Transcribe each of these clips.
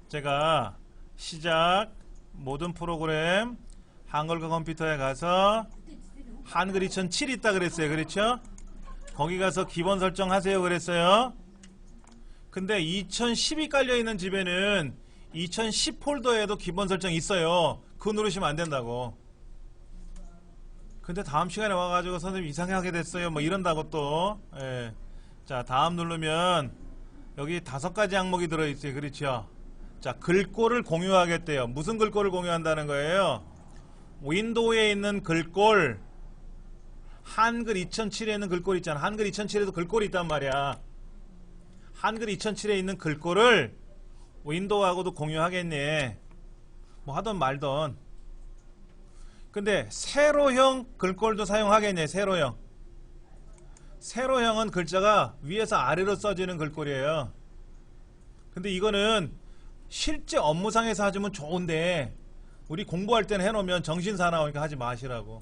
제가 시작 모든 프로그램 한글과 컴퓨터에 가서 한글 2007 있다 그랬어요. 그렇죠? 거기 가서 기본 설정하세요 그랬어요. 근데 2010이 깔려있는 집에는 2010 폴더에도 기본 설정 있어요. 그거 누르시면 안 된다고. 근데 다음 시간에 와가지고 선생님 이상하게 됐어요 뭐 이런다고 또. 예. 자, 다음 누르면 여기 5가지 항목이 들어있어요. 그렇죠? 자, 글꼴을 공유하겠대요. 무슨 글꼴을 공유한다는 거예요? 윈도우에 있는 글꼴, 한글 2007에 있는 글꼴 있잖아. 한글 2007에도 글꼴이 있단 말이야. 한글 2007에 있는 글꼴을 윈도우하고도 공유하겠네. 뭐 하던 말던. 근데 세로형 글꼴도 사용하겠네. 세로형. 세로형은 글자가 위에서 아래로 써지는 글꼴이에요. 근데 이거는 실제 업무상에서 하시면 좋은데 우리 공부할 때는 해놓으면 정신사나우니까 하지 마시라고.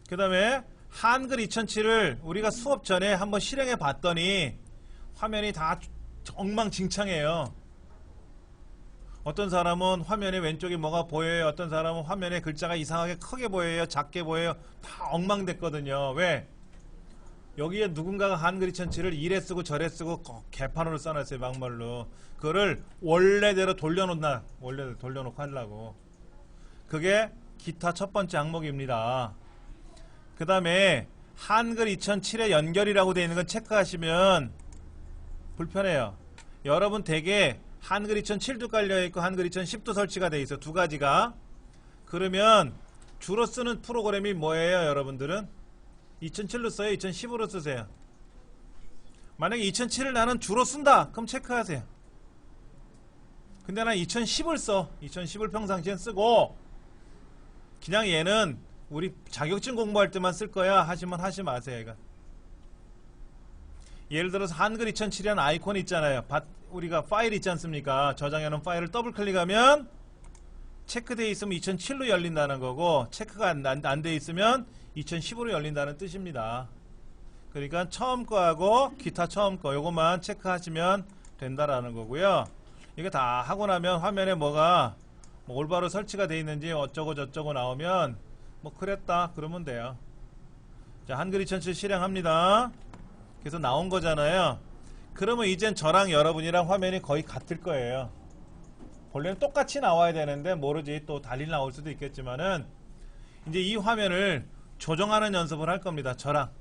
그 다음에 한글 2007을 우리가 수업 전에 한번 실행해 봤더니 화면이 다 엉망진창이에요. 어떤 사람은 화면에 왼쪽에 뭐가 보여요. 어떤 사람은 화면에 글자가 이상하게 크게 보여요. 작게 보여요. 다 엉망됐거든요. 왜? 여기에 누군가가 한글 2007을 이래 쓰고 저래 쓰고 개판으로 써놨어요. 막말로. 그거를 원래대로 돌려놓나. 원래대로 돌려놓고 하려고. 그게 기타 첫 번째 항목입니다. 그 다음에 한글 2007에 연결이라고 되어 있는 건 체크하시면 불편해요. 여러분 댁에 한글 2007도 깔려있고 한글 2010도 설치가 되어 있어요. 두 가지가. 그러면 주로 쓰는 프로그램이 뭐예요 여러분들은? 2007로 써요? 2010으로 쓰세요? 만약에 2007을 나는 주로 쓴다 그럼 체크하세요. 근데 난 2010을 써. 2010을 평상시엔 쓰고 그냥 얘는 우리 자격증 공부할 때만 쓸 거야 하시면 하지 마세요. 이거. 예를 들어서 한글 2007이라는 아이콘 있잖아요. 우리가 파일 있지 않습니까? 저장해놓은 파일을 더블 클릭하면 체크되어 있으면 2007로 열린다는 거고 체크가 안 돼 있으면 2010으로 열린다는 뜻입니다. 그러니까 처음 거하고 기타 처음 거 요것만 체크하시면 된다라는 거고요. 이거 다 하고 나면 화면에 뭐가 뭐 올바로 설치가 되어 있는지 어쩌고 저쩌고 나오면 뭐 그랬다 그러면 돼요. 자, 한글 2007 실행합니다. 그래서 나온 거잖아요. 그러면 이젠 저랑 여러분이랑 화면이 거의 같을 거예요. 본래는 똑같이 나와야 되는데 모르지 또 달리 나올 수도 있겠지만은 이제 이 화면을 조정하는 연습을 할 겁니다. 저랑.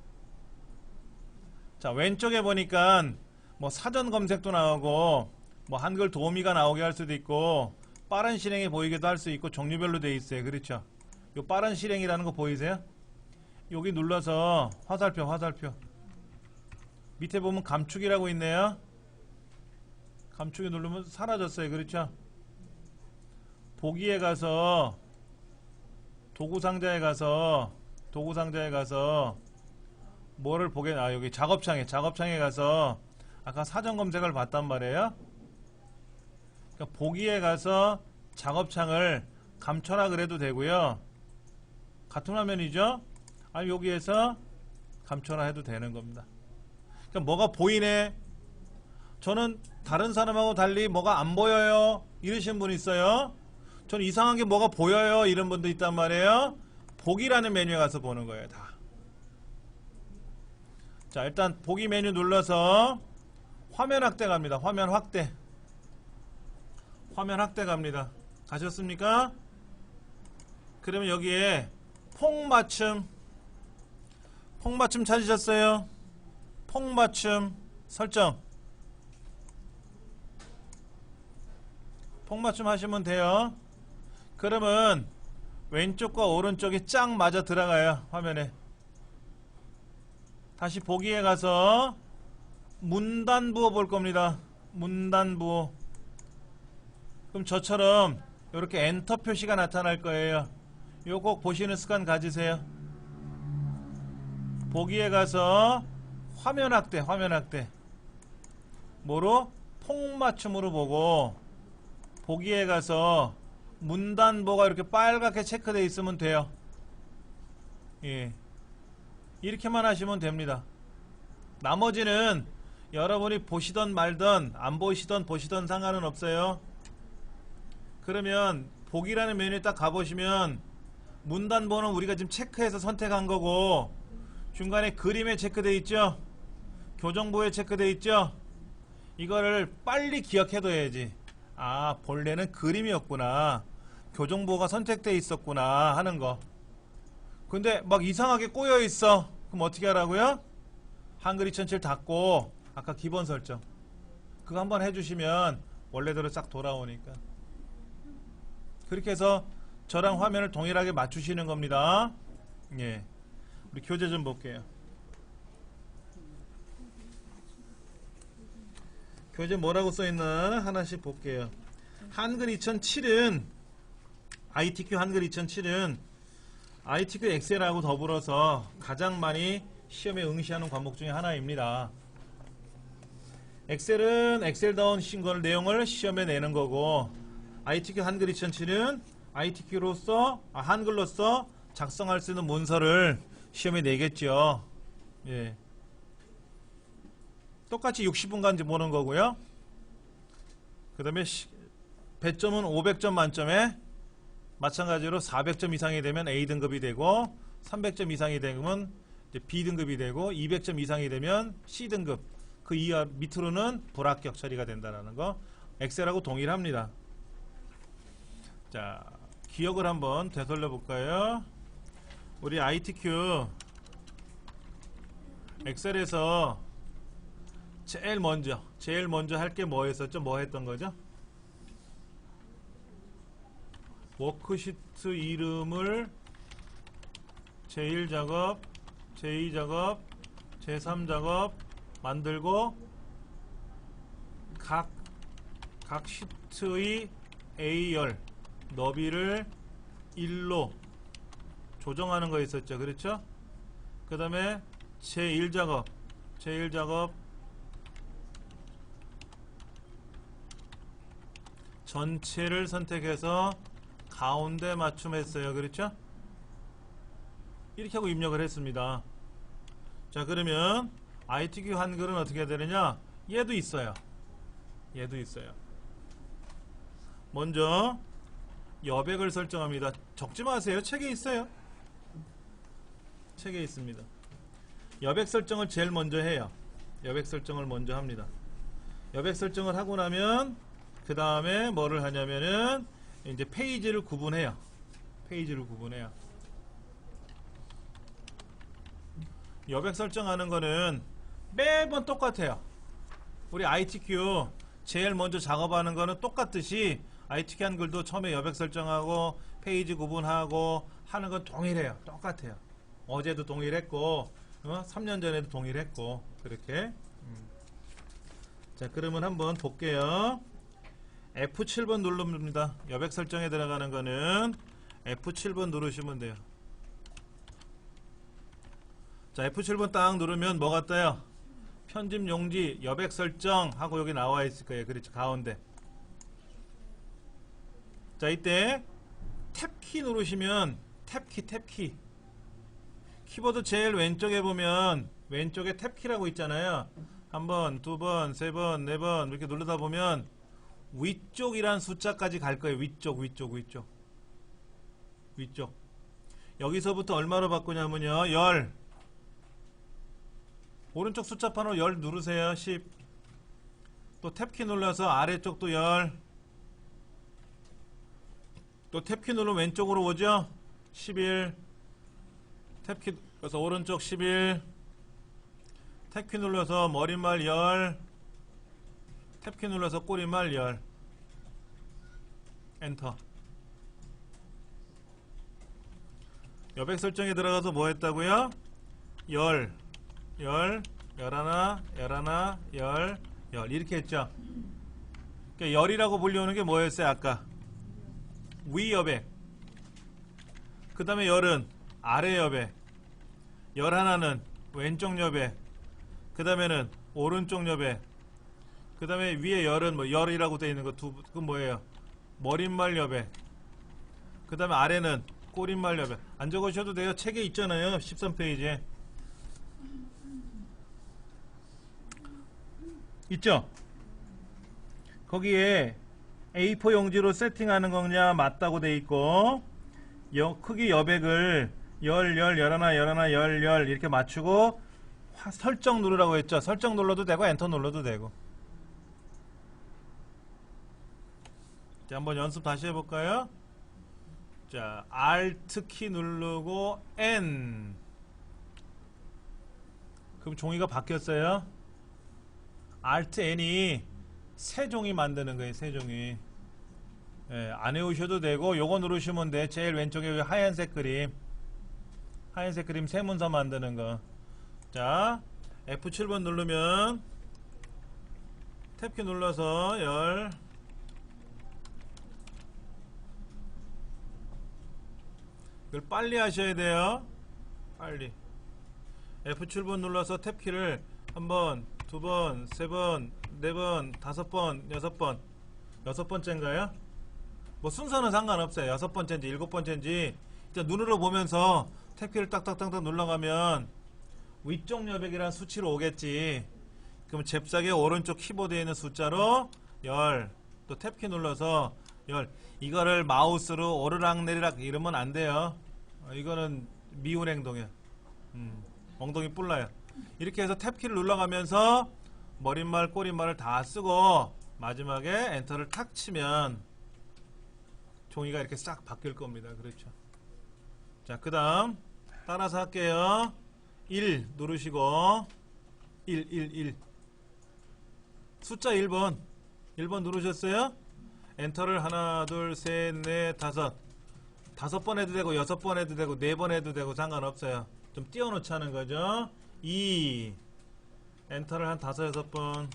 자, 왼쪽에 보니까 뭐 사전 검색도 나오고 뭐 한글 도우미가 나오게 할 수도 있고 빠른 실행이 보이기도 할 수 있고 종류별로 되어 있어요. 그렇죠? 요 빠른 실행이라는 거 보이세요? 여기 눌러서 화살표 밑에 보면 감축이라고 있네요. 감축에 누르면 사라졌어요. 그렇죠? 보기에 가서 도구상자에 가서 뭐를 보게 여기 작업창에 가서 아까 사전 검색을 봤단 말이에요. 그러니까 보기에 가서 작업창을 감춰라 그래도 되고요. 같은 화면이죠? 아니 여기에서 감춰라 해도 되는 겁니다. 그러니까 뭐가 보이네. 저는 다른 사람하고 달리 뭐가 안 보여요 이러신 분 있어요. 저는 이상한 게 뭐가 보여요 이런 분도 있단 말이에요. 보기라는 메뉴에 가서 보는 거예요. 다. 자, 일단 보기 메뉴 눌러서 화면 확대 갑니다. 화면 확대 갑니다. 가셨습니까? 그러면 여기에 폭맞춤 찾으셨어요? 폭맞춤 설정 폭맞춤 하시면 돼요. 그러면 왼쪽과 오른쪽이 쫙 맞아 들어가요. 화면에. 다시 보기에 가서 문단부호 볼 겁니다. 문단부호. 그럼 저처럼 이렇게 엔터 표시가 나타날 거예요. 이거 꼭 보시는 습관 가지세요. 보기에 가서 화면 확대 뭐로? 폭맞춤으로 보고 보기에 가서 문단보가 이렇게 빨갛게 체크되어 있으면 돼요. 예. 이렇게만 하시면 됩니다. 나머지는 여러분이 보시던 말던 안 보시던 보시던 상관은 없어요. 그러면 보기라는 메뉴에 딱 가보시면 문단번호 우리가 지금 체크해서 선택한 거고, 중간에 그림에 체크되어 있죠. 교정보에 체크되어 있죠. 이거를 빨리 기억해둬야지. 아, 본래는 그림이었구나, 교정보가 선택되어 있었구나 하는 거. 근데 막 이상하게 꼬여 있어. 그럼 어떻게 하라고요? 한글 2007 닫고 아까 기본 설정 그거 한번 해주시면 원래대로 싹 돌아오니까. 그렇게 해서 저랑 화면을 동일하게 맞추시는 겁니다. 예, 우리 교재 좀 볼게요. 교재 뭐라고 써있나 하나씩 볼게요. 한글 2007은 ITQ 한글 2007은 ITQ 엑셀하고 더불어서 가장 많이 시험에 응시하는 과목 중에 하나입니다. 엑셀은 엑셀다운 내용을 시험에 내는 거고, ITQ 한글 2007은 ITQ로서 한글로서 작성할 수 있는 문서를 시험에 내겠죠. 예. 똑같이 60분간 보는 거고요. 그 다음에 배점은 500점 만점에 마찬가지로 400점 이상이 되면 A등급이 되고, 300점 이상이 되면 이제 B등급이 되고, 200점 이상이 되면 C등급, 그 이하 밑으로는 불합격 처리가 된다는 거. 엑셀하고 동일합니다. 자, 기억을 한번 되돌려 볼까요? 우리 ITQ 엑셀에서 제일 먼저 할 게 뭐였었죠? 뭐 했던 거죠? 워크시트 이름을 제1작업, 제2작업, 제3작업 만들고 각 시트의 A열 너비를 1로 조정하는 거 있었죠. 그렇죠? 그 다음에 제1작업 전체를 선택해서 가운데 맞춤했어요. 그렇죠? 이렇게 하고 입력을 했습니다. 자, 그러면 ITQ 한글은 어떻게 해야 되느냐? 얘도 있어요. 먼저 여백을 설정합니다. 적지 마세요. 책에 있어요. 책에 있습니다. 여백 설정을 제일 먼저 해요. 여백 설정을 먼저 합니다. 여백 설정을 하고 나면 그 다음에 뭐를 하냐면은 이제 페이지를 구분해요. 여백 설정하는 거는 매번 똑같아요. 우리 ITQ 제일 먼저 작업하는 거는 똑같듯이 ITQ 한글도 처음에 여백 설정하고 페이지 구분하고 하는 건 동일해요. 똑같아요. 어제도 동일했고 3년 전에도 동일했고 그렇게. 자, 그러면 한번 볼게요. F7번 누릅니다. 여백 설정에 들어가는 거는 F7번 누르시면 돼요. 자, F7번 딱 누르면 뭐가 떠요? 편집 용지 여백 설정 하고 여기 나와 있을 거예요. 그렇죠? 가운데. 자, 이때 탭키 누르시면 탭키 키보드 제일 왼쪽에 보면 왼쪽에 탭키라고 있잖아요. 한 번, 두 번, 세 번, 네 번 이렇게 누르다 보면 위쪽이란 숫자까지 갈 거예요. 위쪽. 여기서부터 얼마로 바꾸냐면요. 10. 오른쪽 숫자판으로 10 누르세요. 10. 또 탭키 눌러서 아래쪽도 10. 또 탭키 누르면 왼쪽으로 오죠. 11. 탭키 눌러서 오른쪽 11. 탭키 눌러서 머리말 10. 탭키 눌러서 꼬리말 10. 엔터. 여백 설정에 들어가서 뭐 했다고요? 10, 11, 10 이렇게 했죠. 그러니까 10이라고 불리우는 게 뭐였어요? 아까 위 여백, 그 다음에 10은 아래 여백, 11은 왼쪽 여백, 그 다음에는 오른쪽 여백, 그 다음에 위에 10은 뭐 10이라고 되어 있는 거 그건 뭐예요? 머릿말 여백, 그 다음에 아래는 꼬릿말 여백. 안 적으셔도 돼요. 책에 있잖아요. 13페이지에. 있죠? 거기에 A4 용지로 세팅하는 거냐 맞다고 돼 있고 크기 여백을 11, 11 이렇게 맞추고 설정 누르라고 했죠. 설정 눌러도 되고 엔터 눌러도 되고. 자, 한번 연습 다시 해볼까요? 자, Alt 키 누르고 N. 그럼 종이가 바뀌었어요. Alt N이 새 종이 만드는 거예요. 새 종이. 예, 안 외우셔도 되고 요거 누르시면 돼. 제일 왼쪽에 하얀색 그림, 하얀색 그림 새 문서 만드는 거. 자, F7번 누르면 탭키 눌러서 이걸 빨리 하셔야 돼요. 빨리. F7번 눌러서 탭키를 한 번, 두 번, 세 번, 네 번, 다섯 번, 여섯 번. 여섯 번째인가요? 뭐 순서는 상관없어요. 여섯 번째인지 일곱 번째인지 일단 눈으로 보면서 탭키를 딱딱딱딱 눌러가면 위쪽 여백이란 수치로 오겠지. 그럼 잽싸게 오른쪽 키보드에 있는 숫자로 10, 또 탭키 눌러서 10. 이거를 마우스로 오르락내리락 이러면 안 돼요. 이거는 미운 행동이야. 엉덩이 뿔나요. 이렇게 해서 탭키를 눌러가면서 머릿말 꼬릿말을 다 쓰고 마지막에 엔터를 탁 치면 종이가 이렇게 싹 바뀔 겁니다. 그렇죠. 자, 그 다음 따라서 할게요. 1 누르시고 1 숫자 1번 누르셨어요? 엔터를 하나 둘셋넷 다섯 번 해도 되고 여섯 번 해도 되고 네 번 해도 되고 상관없어요. 좀 띄워놓자는 거죠. 2 엔터를 한 다섯 여섯 번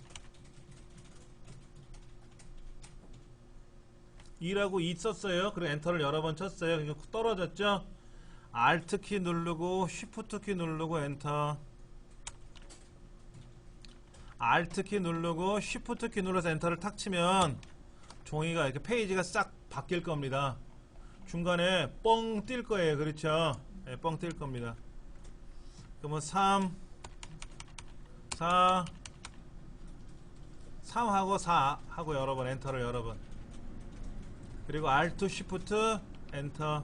2라고 2 썼어요. 그리고 엔터를 여러 번 쳤어요. 그러니까 떨어졌죠. Alt 키 누르고 Shift 키 누르고 엔터. Alt 키 누르고 Shift 키 눌러서 엔터를 탁 치면 종이가 이렇게 페이지가 싹 바뀔 겁니다. 중간에 뻥 뛸 거예요. 그렇죠? 네, 뻥 뛸 겁니다. 그러면 3 3하고 4하고 여러 번 엔터를 여러 번. 그리고 Alt Shift 엔터.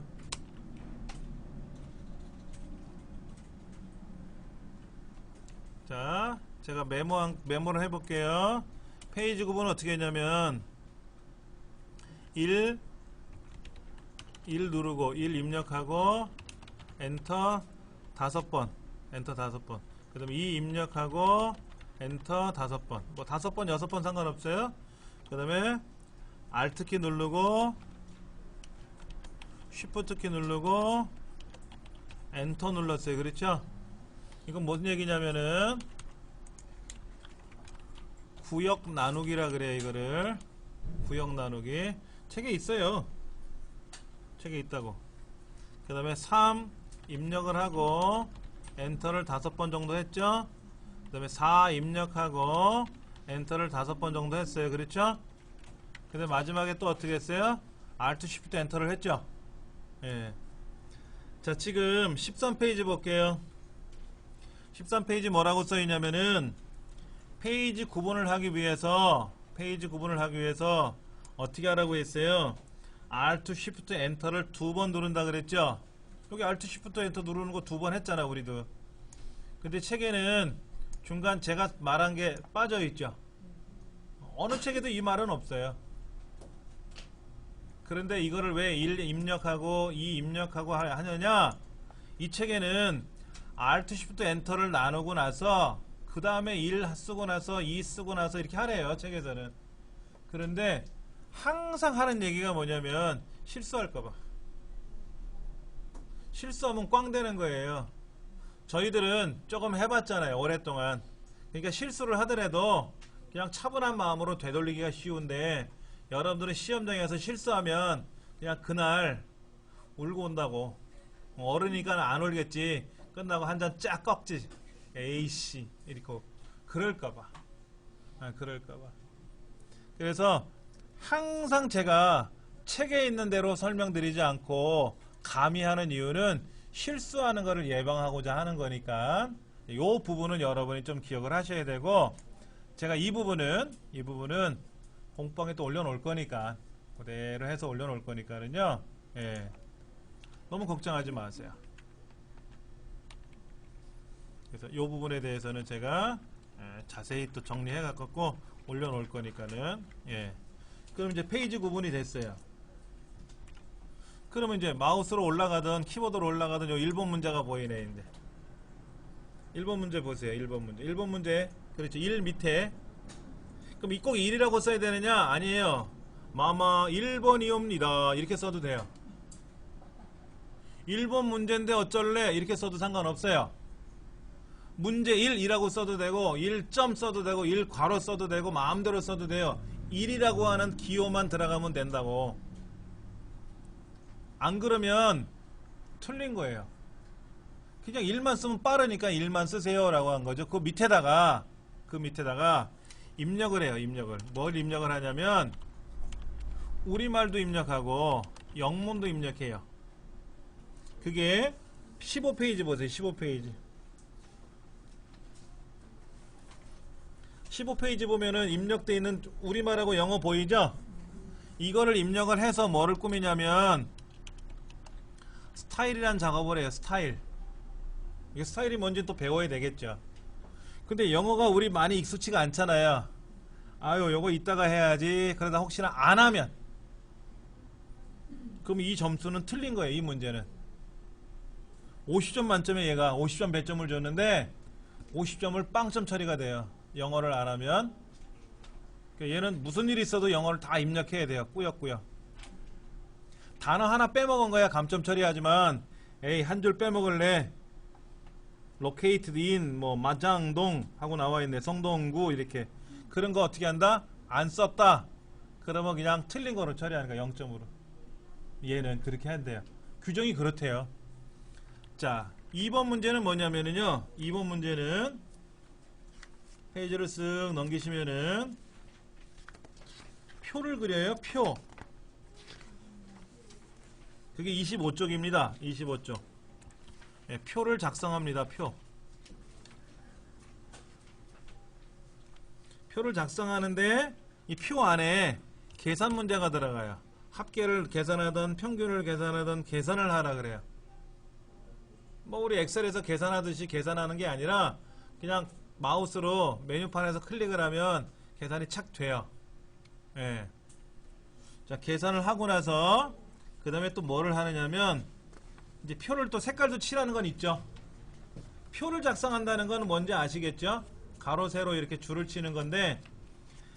자, 제가 메모를 해볼게요. 페이지 구분은 어떻게 했냐면 1 누르고 1 입력하고 엔터 5번 엔터 5번. 그 다음에 2 입력하고 엔터 5번. 뭐 5번 6번 상관없어요. 그 다음에 Alt 키 누르고 Shift 키 누르고 엔터 눌렀어요. 그렇죠? 이건 무슨 얘기냐면은 구역 나누기라 그래요. 이거를 구역 나누기. 책에 있어요. 책에 있다고. 그 다음에 3 입력을 하고 엔터를 5번 정도 했죠. 그 다음에 4 입력하고 엔터를 5번 정도 했어요. 그렇죠? 그 다음에 마지막에 또 어떻게 했어요? Alt Shift 엔터를 했죠. 예. 자, 지금 13페이지 볼게요. 13페이지 뭐라고 써있냐면은 페이지 구분을 하기 위해서 어떻게 하라고 했어요? Alt Shift 엔터를 2번 누른다 그랬죠? 여기 Alt Shift 엔터 누르는 거 2번 했잖아 우리도. 근데 책에는 중간 제가 말한 게 빠져 있죠. 어느 책에도 이 말은 없어요. 그런데 이거를 왜 1 입력하고 2 입력하고 하느냐? 이 책에는 Alt Shift 엔터를 나누고 나서 그 다음에 1 쓰고 나서 2 쓰고 나서 이렇게 하래요. 책에서는. 그런데 항상 하는 얘기가 뭐냐면 실수할까봐. 실수하면 꽝 되는 거예요. 저희들은 조금 해봤잖아요. 오랫동안. 그러니까 실수를 하더라도 그냥 차분한 마음으로 되돌리기가 쉬운데 여러분들은 시험장에서 실수하면 그냥 그날 울고 온다고. 어른이니까 안 울겠지. 끝나고 한 잔 쫙 꺾지. 에이씨 이렇게 그럴까봐. 그럴까봐. 그래서 항상 제가 책에 있는 대로 설명드리지 않고 감히 하는 이유는 실수하는 것을 예방하고자 하는 거니까 이 부분은 여러분이 좀 기억을 하셔야 되고. 제가 이 부분은 공방에 또 올려놓을 거니까 그대로 해서 올려놓을 거니까는요. 예. 너무 걱정하지 마세요. 그래서 이 부분에 대해서는 제가 자세히 또 정리해 갖고 올려놓을 거니까는 예. 그럼 이제 페이지 구분이 됐어요. 그러면 이제 마우스로 올라가든 키보드로 올라가든 요 1번 문제가 보이네. 이제 1번 문제 보세요. 1번 문제 그렇죠. 1 밑에 그럼 이 꼭 1이라고 써야 되느냐? 아니에요. 마마 1번이옵니다 이렇게 써도 돼요. 1번 문제인데 어쩔래? 이렇게 써도 상관없어요. 문제 1이라고 써도 되고 1점 써도 되고 1 괄호 써도 되고 마음대로 써도 돼요. 1이라고 하는 기호만 들어가면 된다고. 안 그러면 틀린 거예요. 그냥 1만 쓰면 빠르니까 1만 쓰세요 라고 한 거죠. 그 밑에다가 입력을 해요. 뭘 입력을 하냐면 우리말도 입력하고 영문도 입력해요. 그게 15페이지 보세요. 15페이지 15페이지 보면은 입력되어 있는 우리말하고 영어 보이죠? 이거를 입력을 해서 뭐를 꾸미냐면 스타일이란 작업을 해요. 스타일. 이게 스타일이 뭔지 또 배워야 되겠죠. 근데 영어가 우리 많이 익숙치가 않잖아요. 아유 요거 이따가 해야지. 그러다 혹시나 안 하면 그럼 이 점수는 틀린 거예요. 이 문제는 50점 만점에 얘가 50점 배점을 줬는데 50점을 빵점 처리가 돼요. 영어를 안 하면. 얘는 무슨 일이 있어도 영어를 다 입력해야 돼요. 꾸역꾸역. 단어 하나 빼먹은 거야 감점 처리하지만 에이 한 줄 빼먹을래. located in 뭐 마장동 하고 나와있네. 성동구 이렇게. 그런 거 어떻게 한다? 안 썼다. 그러면 그냥 틀린 거로 처리하는 거야. 0점으로. 얘는 그렇게 한대요. 규정이 그렇대요. 자 2번 문제는 뭐냐면요. 2번 문제는 페이지를 쓱 넘기시면은 표를 그려요. 표. 그게 25쪽입니다. 25쪽. 네, 표를 작성합니다. 표를 작성하는데 이 표 안에 계산 문제가 들어가요. 합계를 계산하든 평균을 계산하든 계산을 하라 그래요. 뭐 우리 엑셀에서 계산하듯이 계산하는 게 아니라 그냥 마우스로 메뉴판에서 클릭을 하면 계산이 착 돼요. 예. 자, 계산을 하고 나서 그 다음에 또 뭐를 하느냐면 이제 표를 또 색깔도 칠하는 건 있죠. 표를 작성한다는 건 뭔지 아시겠죠? 가로 세로 이렇게 줄을 치는 건데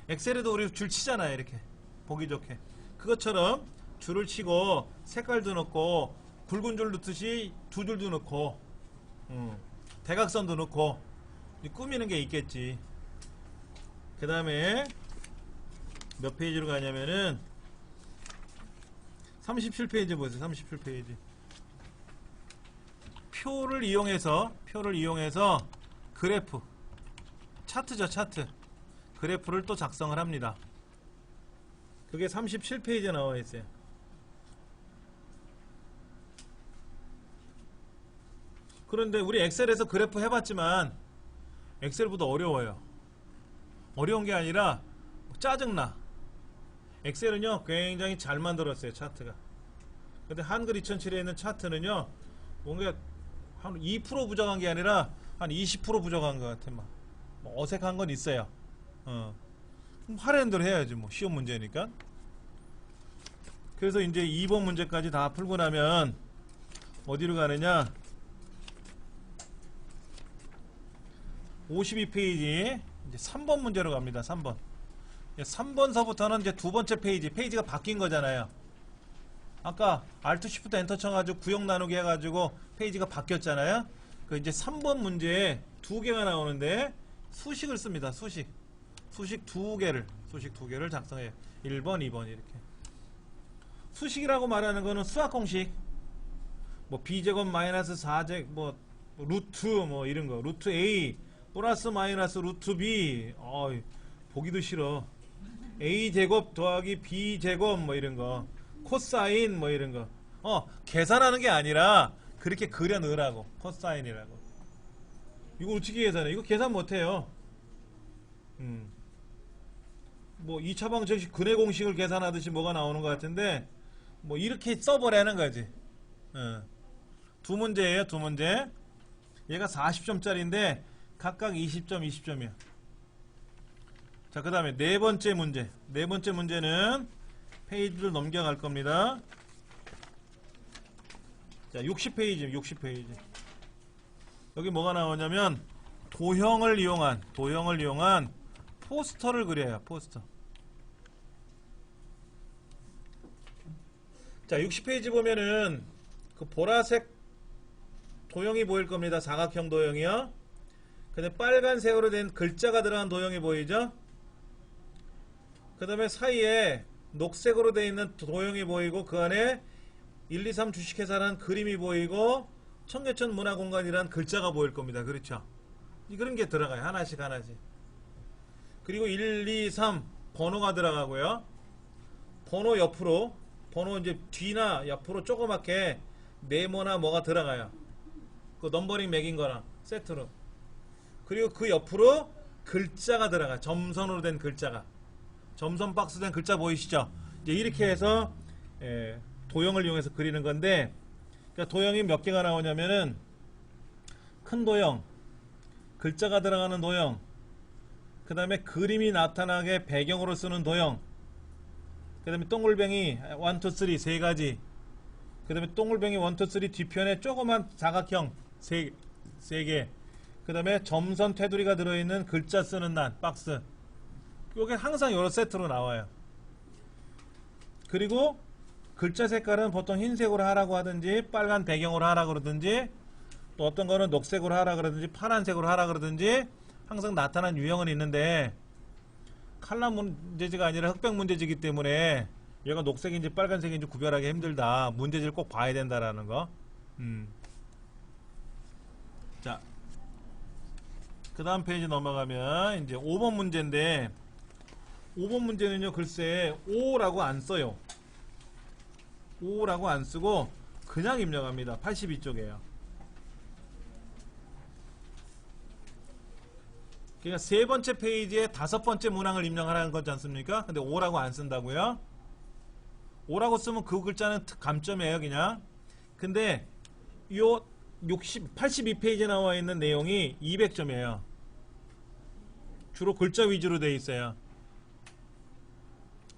엑셀에도 우리 줄 치잖아요. 이렇게 보기 좋게 그것처럼 줄을 치고 색깔도 넣고 굵은 줄 넣듯이 두 줄도 넣고 대각선도 넣고 꾸미는 게 있겠지. 그 다음에 몇 페이지로 가냐면은 37페이지 보세요. 37페이지. 표를 이용해서 그래프 차트죠. 차트 그래프를 또 작성을 합니다. 그게 37페이지에 나와 있어요. 그런데 우리 엑셀에서 그래프 해봤지만 엑셀보다 어려워요. 어려운 게 아니라 짜증나. 엑셀은요 굉장히 잘 만들었어요. 차트가. 근데 한글 2007에 있는 차트는요 뭔가 한 2% 부족한 게 아니라 한 20% 부족한 것 같아. 막 뭐 어색한 건 있어요. 하라는 대로 해야지. 뭐 쉬운 문제니까. 그래서 이제 2번 문제까지 다 풀고 나면 어디로 가느냐? 52페이지 이제 3번 문제로 갑니다. 3번. 3번서부터는 이제 두 번째 페이지가 바뀐 거잖아요. 아까 Alt Shift 엔터 쳐가지고 구역 나누기 해가지고 페이지가 바뀌었잖아요. 그 이제 3번 문제에 두 개가 나오는데 수식을 씁니다. 수식 두 개를 작성해요. 1번, 2번 이렇게. 수식이라고 말하는 거는 수학 공식. 뭐 b제곱 마이너스 4제곱 뭐 루트 뭐 이런 거. 루트 a 플러스 마이너스 루트 b. 보기도 싫어. a제곱 더하기 b제곱 뭐 이런 거. 코사인 뭐 이런 거. 계산하는 게 아니라 그렇게 그려 넣으라고. 코사인이라고. 이거 어떻게 계산해? 이거 계산 못해요. 뭐 2차 방정식 근해 공식을 계산하듯이 뭐가 나오는 것 같은데 뭐 이렇게 써버리는 거지. 두 문제예요, 두 문제. 얘가 40점짜리인데 각각 20점, 20점이야. 자, 그 다음에 네 번째 문제. 네 번째 문제는 페이지를 넘겨갈 겁니다. 자, 60페이지, 60페이지. 여기 뭐가 나오냐면 도형을 이용한 포스터를 그려요, 포스터. 자, 60페이지 보면은 그 보라색 도형이 보일 겁니다. 사각형 도형이요. 근데 빨간색으로 된 글자가 들어간 도형이 보이죠? 그 다음에 사이에 녹색으로 되어 있는 도형이 보이고 그 안에 1, 2, 3 주식회사라는 그림이 보이고 청계천 문화공간이라는 글자가 보일 겁니다. 그렇죠? 그런 게 들어가요. 하나씩 하나씩. 그리고 1, 2, 3 번호가 들어가고요. 번호 옆으로 번호 이제 뒤나 옆으로 조그맣게 네모나 뭐가 들어가요. 그 넘버링 매긴 거랑 세트로. 그리고 그 옆으로 글자가 들어가. 점선으로 된 글자가. 점선 박스 된 글자 보이시죠? 이제 이렇게 해서 도형을 이용해서 그리는 건데, 그러니까 도형이 몇 개가 나오냐면은 큰 도형, 글자가 들어가는 도형, 그 다음에 그림이 나타나게 배경으로 쓰는 도형, 그 다음에 동글뱅이 1, 2, 3 세 가지, 그 다음에 동글뱅이 1, 2, 3 뒤편에 조그만 사각형 세 개, 그 다음에 점선 테두리가 들어있는 글자 쓰는 난 박스. 요게 항상 여러 세트로 나와요. 그리고 글자 색깔은 보통 흰색으로 하라고 하든지 빨간 배경으로 하라 그러든지 또 어떤 거는 녹색으로 하라 그러든지 파란색으로 하라 그러든지 항상 나타난 유형은 있는데, 칼라 문제지가 아니라 흑백 문제지기 때문에 얘가 녹색인지 빨간색인지 구별하기 힘들다. 문제지를 꼭 봐야 된다라는 거. 자, 그 다음 페이지 넘어가면 이제 5번 문제인데, 5번 문제는요, 글쎄 5라고 안 써요. 5라고 안 쓰고 그냥 입력합니다. 82쪽이에요. 그러니까 세 번째 페이지에 다섯 번째 문항을 입력하라는 거지 않습니까? 근데 5라고 안 쓴다고요? 5라고 쓰면 그 글자는 감점이에요, 그냥. 근데 요 82페이지에 나와 있는 내용이 200점이에요. 주로 글자 위주로 되어 있어요.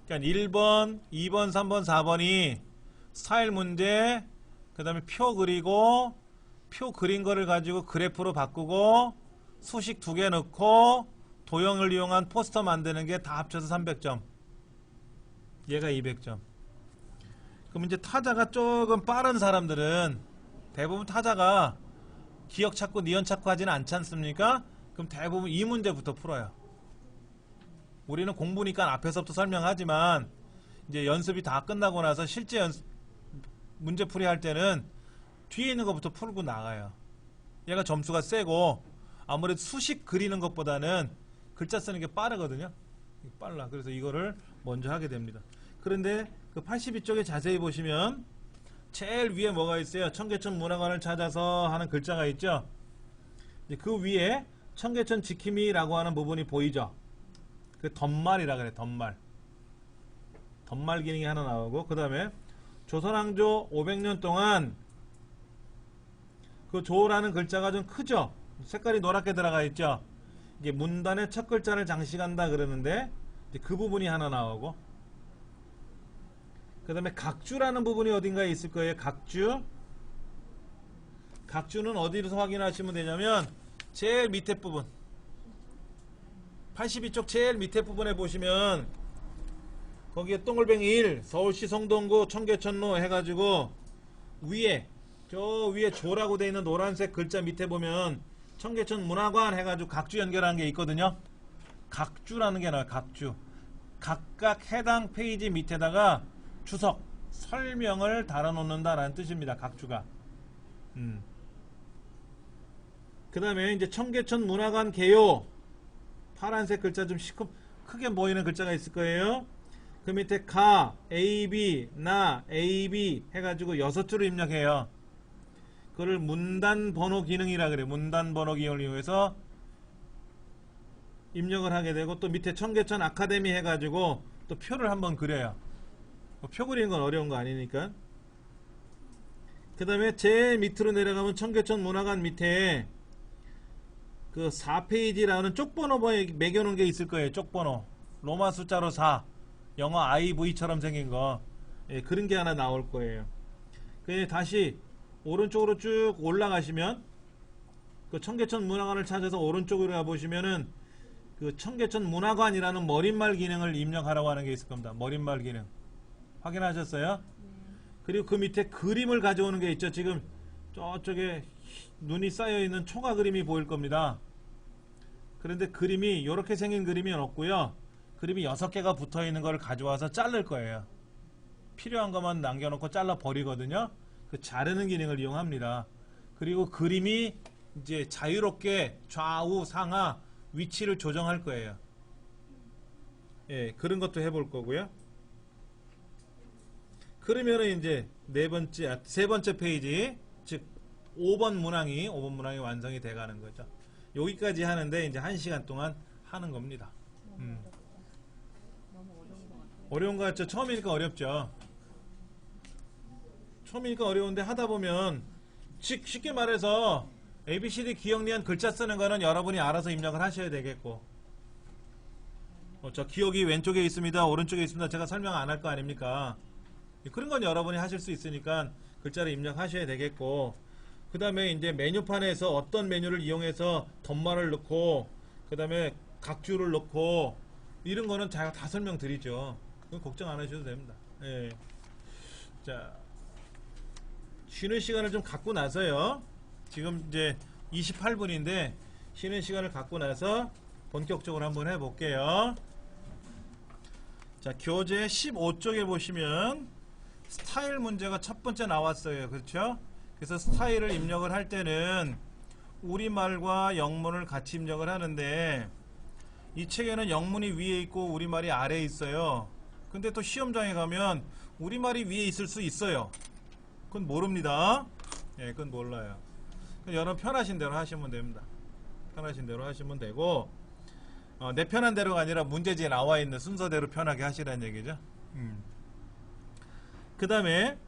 그러니까 1번, 2번, 3번, 4번이 스타일 문제, 그 다음에 표 그리고 표 그린 거를 가지고 그래프로 바꾸고 수식 2개 넣고 도형을 이용한 포스터 만드는 게 다 합쳐서 300점. 얘가 200점. 그럼 이제 타자가 조금 빠른 사람들은, 대부분 타자가 기억 찾고 니은 찾고 하지는 않지 않습니까? 그럼 대부분 이 문제부터 풀어요. 우리는 공부니까 앞에서부터 설명하지만 이제 연습이 다 끝나고 나서 실제 문제풀이 할 때는 뒤에 있는 것부터 풀고 나가요. 얘가 점수가 세고 아무래도 수식 그리는 것보다는 글자 쓰는 게 빠르거든요. 빨라. 그래서 이거를 먼저 하게 됩니다. 그런데 그 82쪽에 자세히 보시면 제일 위에 뭐가 있어요? 청계천 문화관을 찾아서 하는 글자가 있죠. 이제 그 위에 청계천 지킴이라고 하는 부분이 보이죠. 그 덧말이라 그래. 덧말. 덧말 기능이 하나 나오고, 그 다음에 조선왕조 500년 동안 그 조라는 글자가 좀 크죠. 색깔이 노랗게 들어가 있죠. 이게 문단의 첫 글자를 장식한다 그러는데 그 부분이 하나 나오고, 그 다음에 각주라는 부분이 어딘가에 있을 거예요. 각주. 각주는 어디서 확인하시면 되냐면 제일 밑에 부분, 82쪽 제일 밑에 부분에 보시면 거기에 동글뱅이 1 서울시 성동구 청계천로 해가지고 위에, 저 위에 조라고 되어 있는 노란색 글자 밑에 보면 청계천 문화관 해가지고 각주 연결한 게 있거든요. 각주라는 게 나와요. 각주. 각각 해당 페이지 밑에다가 주석, 설명을 달아놓는다라는 뜻입니다. 각주가. 그 다음에 이제 청계천 문화관 개요, 파란색 글자 좀 크게 보이는 글자가 있을 거예요. 그 밑에 가, AB, 나, AB 해가지고 6줄을 입력해요. 그거를 문단 번호 기능이라 그래요. 문단 번호 기능을 이용해서 입력을 하게 되고 또 밑에 청계천 아카데미 해가지고 또 표를 한번 그려요. 표 그리는 건 어려운 거 아니니까. 그 다음에 제일 밑으로 내려가면 청계천 문화관 밑에 그 4페이지라는 쪽번호에 매겨놓은 게 있을 거예요. 쪽번호 로마 숫자로 4 영어 IV처럼 생긴 거. 예, 그런 게 하나 나올 거예요. 그 다시 오른쪽으로 쭉 올라가시면 그 청계천 문화관을 찾아서 오른쪽으로 가보시면은 그 청계천 문화관이라는 머릿말 기능을 입력하라고 하는 게 있을 겁니다. 머릿말 기능 확인하셨어요? 그리고 그 밑에 그림을 가져오는 게 있죠. 지금 저쪽에 눈이 쌓여있는 초가 그림이 보일 겁니다. 그런데 그림이 이렇게 생긴 그림이 없고요. 그림이 6개가 붙어있는 걸 가져와서 자를 거예요. 필요한 것만 남겨놓고 잘라 버리거든요. 그 자르는 기능을 이용합니다. 그리고 그림이 이제 자유롭게 좌우 상하 위치를 조정할 거예요. 예, 그런 것도 해볼 거고요. 그러면은 이제 세 번째 페이지, 즉 5번 문항이 완성이 돼 가는 거죠. 여기까지 하는데 이제 1시간 동안 하는 겁니다. 어려운 거 같죠? 처음이니까 어렵죠. 처음이니까 어려운데 하다 보면 쉽게 말해서 ABCD 기억리한 글자 쓰는 거는 여러분이 알아서 입력을 하셔야 되겠고, 저 기억이 왼쪽에 있습니다, 오른쪽에 있습니다, 제가 설명 안 할 거 아닙니까? 그런 건 여러분이 하실 수 있으니까 글자를 입력하셔야 되겠고, 그 다음에 이제 메뉴판에서 어떤 메뉴를 이용해서 덧말을 넣고 그 다음에 각주를 넣고 이런 거는 제가 다 설명드리죠. 그건 걱정 안 하셔도 됩니다. 예. 자, 쉬는 시간을 좀 갖고 나서요. 지금 이제 28분인데 쉬는 시간을 갖고 나서 본격적으로 한번 해볼게요. 자, 교재 15쪽에 보시면 스타일 문제가 첫 번째 나왔어요. 그렇죠? 그래서 스타일을 입력을 할 때는 우리말과 영문을 같이 입력을 하는데 이 책에는 영문이 위에 있고 우리말이 아래에 있어요. 근데 또 시험장에 가면 우리말이 위에 있을 수 있어요. 그건 모릅니다. 예, 그건 몰라요. 여러분 편하신 대로 하시면 됩니다. 편하신 대로 하시면 되고, 내 편한 대로가 아니라 문제지에 나와 있는 순서대로 편하게 하시라는 얘기죠. 그 다음에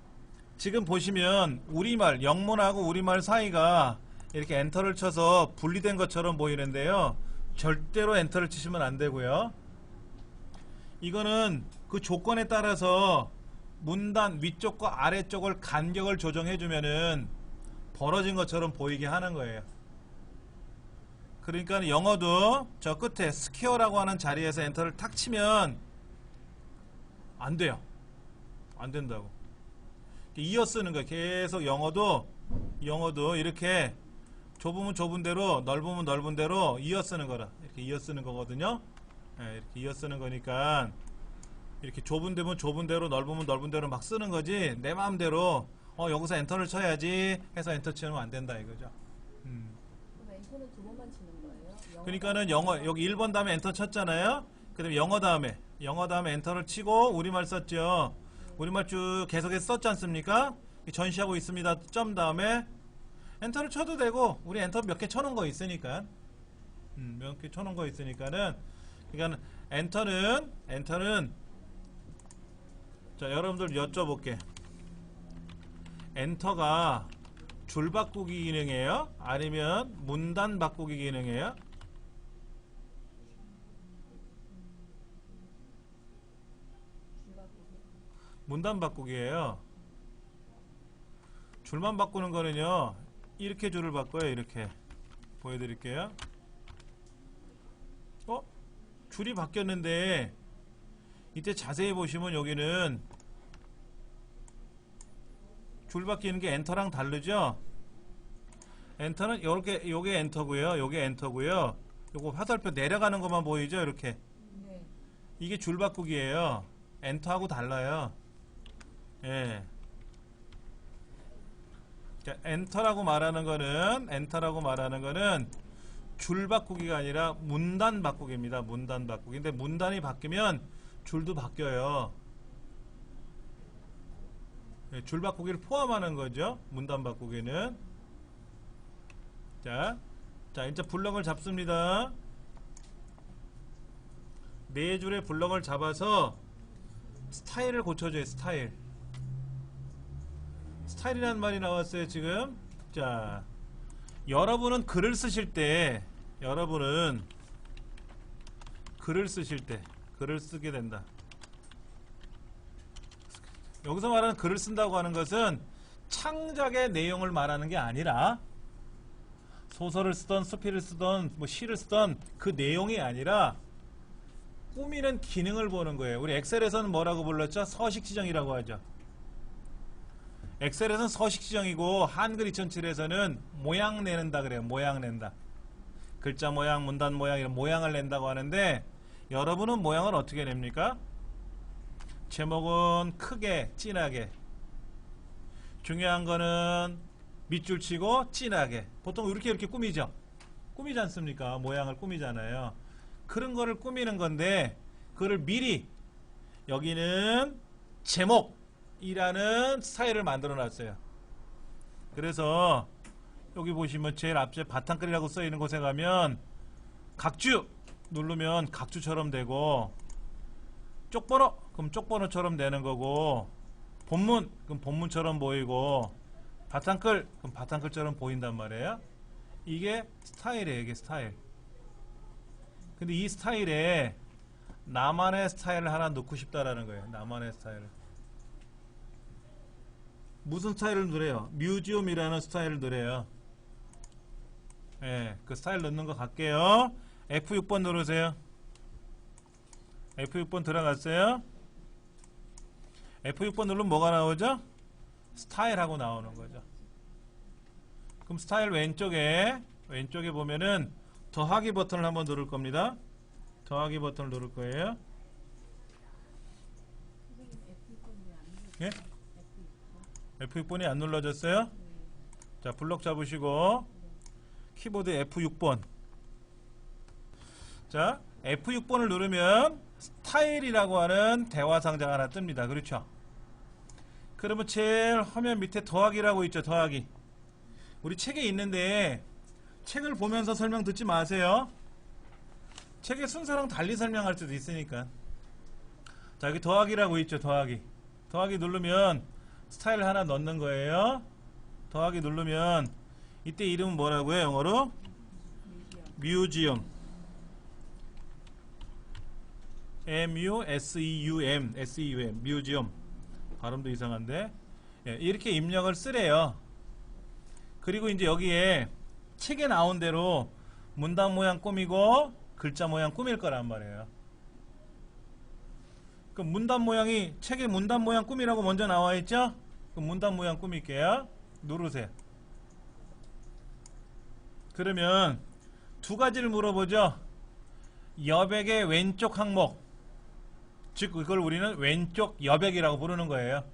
지금 보시면 우리말, 영문하고 우리말 사이가 이렇게 엔터를 쳐서 분리된 것처럼 보이는데요. 절대로 엔터를 치시면 안 되고요. 이거는 그 조건에 따라서 문단 위쪽과 아래쪽을 간격을 조정해 주면은 벌어진 것처럼 보이게 하는 거예요. 그러니까 영어도 저 끝에 스퀘어라고 하는 자리에서 엔터를 탁 치면 안 돼요. 안 된다고. 이어 쓰는 거예요. 계속 영어도 이렇게 좁으면 좁은 대로 넓으면 넓은 대로 이어 쓰는 거라. 이렇게 이어 쓰는 거거든요. 네, 이렇게 이어 쓰는 거니까 이렇게 좁은 데면 좁은 대로 넓으면 넓은 대로 막 쓰는 거지 내 마음대로 여기서 엔터를 쳐야지 해서 엔터 치면 안 된다 이거죠. 그럼 엔터는 2번만 치는 거예요? 그러니까는 영어 여기 1번 다음에 엔터 쳤잖아요. 그 다음에 영어 다음에 엔터를 치고 우리말 썼죠. 우리말 쭉 계속해서 썼지 않습니까? 전시하고 있습니다. 점 다음에 엔터를 쳐도 되고 우리 엔터 몇 개 쳐놓은 거 있으니까 몇 개 쳐놓은 거 있으니까는 그러니까 엔터는 자 여러분들 여쭤볼게. 엔터가 줄 바꾸기 기능이에요? 아니면 문단 바꾸기 기능이에요? 문단 바꾸기예요. 줄만 바꾸는 거는요. 이렇게 줄을 바꿔요. 이렇게 보여드릴게요. 줄이 바뀌었는데 이때 자세히 보시면 여기는 줄 바뀌는 게 엔터랑 다르죠? 엔터는 요게 엔터고요. 요게 엔터고요. 요거 화살표 내려가는 것만 보이죠? 이렇게. 네. 이게 줄 바꾸기예요. 엔터하고 달라요. 예. 자, 엔터라고 말하는 거는 줄 바꾸기가 아니라 문단 바꾸기입니다. 문단 바꾸기. 근데 문단이 바뀌면 줄도 바뀌어요. 예, 줄 바꾸기를 포함하는 거죠. 문단 바꾸기는. 자, 이제 블럭을 잡습니다. 네 줄의 블럭을 잡아서 스타일을 고쳐줘요. 스타일이라는 말이 나왔어요 지금. 자, 여러분은 글을 쓰실 때 글을 쓰게 된다. 여기서 말하는 글을 쓴다고 하는 것은 창작의 내용을 말하는 게 아니라, 소설을 쓰던 수필을 쓰던 뭐 시를 쓰던 그 내용이 아니라 꾸미는 기능을 보는 거예요. 우리 엑셀에서는 뭐라고 불렀죠? 서식 지정이라고 하죠. 엑셀에서는 서식 지정이고 한글 2007에서는 모양 내는다 그래요. 모양 낸다. 글자 모양, 문단 모양, 이런 모양을 낸다고 하는데, 여러분은 모양을 어떻게 냅니까? 제목은 크게, 진하게. 중요한 거는 밑줄 치고 진하게. 보통 이렇게 꾸미죠. 꾸미지 않습니까? 모양을 꾸미잖아요. 그런 거를 꾸미는 건데, 그거를 미리 여기는 제목이라는 스타일을 만들어 놨어요. 그래서 여기 보시면 제일 앞에 바탕글이라고 써 있는 곳에 가면 각주 누르면 각주처럼 되고, 쪽번호 그럼 쪽번호처럼 되는 거고, 본문 그럼 본문처럼 보이고, 바탕글 그럼 바탕글처럼 보인단 말이에요. 이게 스타일이에요. 이게 스타일. 근데 이 스타일에 나만의 스타일을 하나 넣고 싶다라는 거예요. 나만의 스타일을. 무슨 스타일을 누려요? 뮤지엄이라는 스타일을 누려요. 예, 그 스타일 넣는 거 갈게요. F6번 누르세요. F6번 들어갔어요. F6번 누르면 뭐가 나오죠? 스타일하고 나오는 거죠. 그럼 스타일 왼쪽에 보면은 더하기 버튼을 한번 누를 겁니다. 더하기 버튼을 누를 거예요. 예? F6번이 안 눌러졌어요? 자, 블럭 잡으시고 키보드 F6번. 자, F6번을 누르면 스타일이라고 하는 대화 상자가 하나 뜹니다. 그렇죠? 그러면 제일 화면 밑에 더하기라고 있죠. 더하기. 우리 책에 있는데 책을 보면서 설명 듣지 마세요. 책의 순서랑 달리 설명할 수도 있으니까. 자, 여기 더하기라고 있죠. 더하기. 더하기 누르면 스타일 하나 넣는 거예요. 더하기 누르면 이때 이름은 뭐라고요? 영어로? 뮤지엄. M-U-S-E-U-M. S-E-U-M. 뮤지엄. 발음도 이상한데. 예, 이렇게 입력을 쓰래요. 그리고 이제 여기에 책에 나온 대로 문단 모양 꾸미고 글자 모양 꾸밀 거란 말이에요. 그 문단 모양이 책에 문단 모양 꾸미라고 먼저 나와 있죠? 그 문단 모양 꾸밀게요. 누르세요. 그러면 두 가지를 물어보죠. 여백의 왼쪽 항목, 즉 이걸 우리는 왼쪽 여백이라고 부르는 거예요.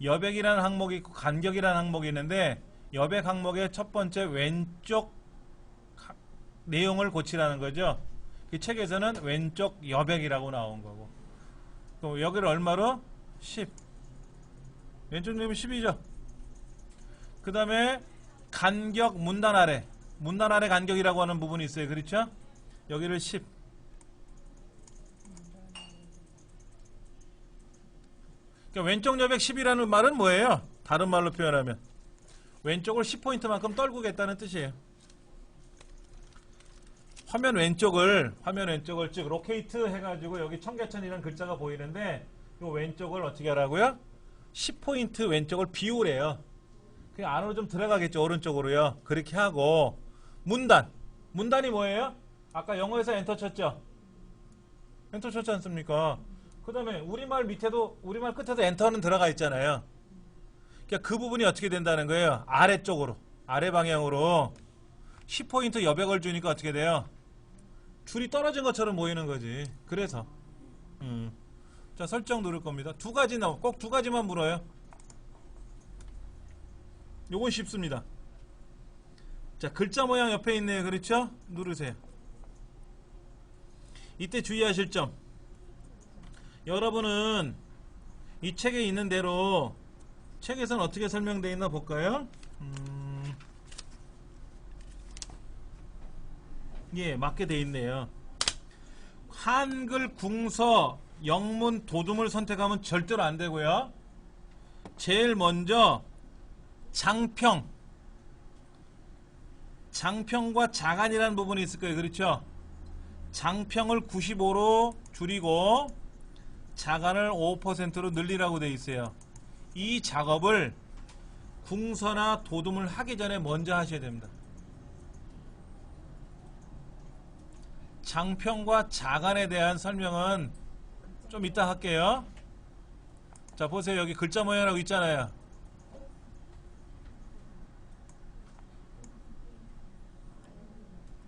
여백이라는 항목이 있고 간격이라는 항목이 있는데, 여백 항목의 첫 번째 왼쪽 내용을 고치라는 거죠. 그 책에서는 왼쪽 여백이라고 나온 거고, 그럼 여기를 얼마로? 10. 왼쪽 내면 10이죠. 그 다음에 간격 문단 아래 간격이라고 하는 부분이 있어요. 그렇죠? 여기를 10. 그러니까 왼쪽 여백 10이라는 말은 뭐예요? 다른 말로 표현하면 왼쪽을 10포인트만큼 떨구겠다는 뜻이에요. 화면 왼쪽을 쭉 로케이트 해가지고 여기 청계천이라는 글자가 보이는데, 이 왼쪽을 어떻게 하라고요? 10포인트 왼쪽을 비우래요. 그냥 안으로 좀 들어가겠죠. 오른쪽으로요. 그렇게 하고, 문단이 뭐예요? 아까 영어에서 엔터 쳤죠? 엔터 쳤지 않습니까? 그 다음에 우리말 끝에도 엔터는 들어가 있잖아요. 그러니까 그 부분이 어떻게 된다는 거예요? 아래쪽으로, 아래 방향으로 10포인트 여백을 주니까 어떻게 돼요? 줄이 떨어진 것처럼 보이는 거지. 그래서 자, 설정 누를 겁니다. 두 가지 꼭 두 가지만 물어요. 요건 쉽습니다. 자, 글자 모양 옆에 있네요. 그렇죠? 누르세요. 이때 주의하실 점, 여러분은 이 책에 있는 대로, 책에서는 어떻게 설명되어 있나 볼까요? 예, 맞게 돼 있네요. 한글, 궁서, 영문, 도둠을 선택하면 절대로 안 되고요. 제일 먼저 장평과 자간이라는 부분이 있을 거예요. 그렇죠? 장평을 95로 줄이고 자간을 5%로 늘리라고 되어 있어요. 이 작업을 궁서나 도둠을 하기 전에 먼저 하셔야 됩니다. 장평과 자간에 대한 설명은 좀 이따 할게요. 자, 보세요. 여기 글자 모양이라고 있잖아요.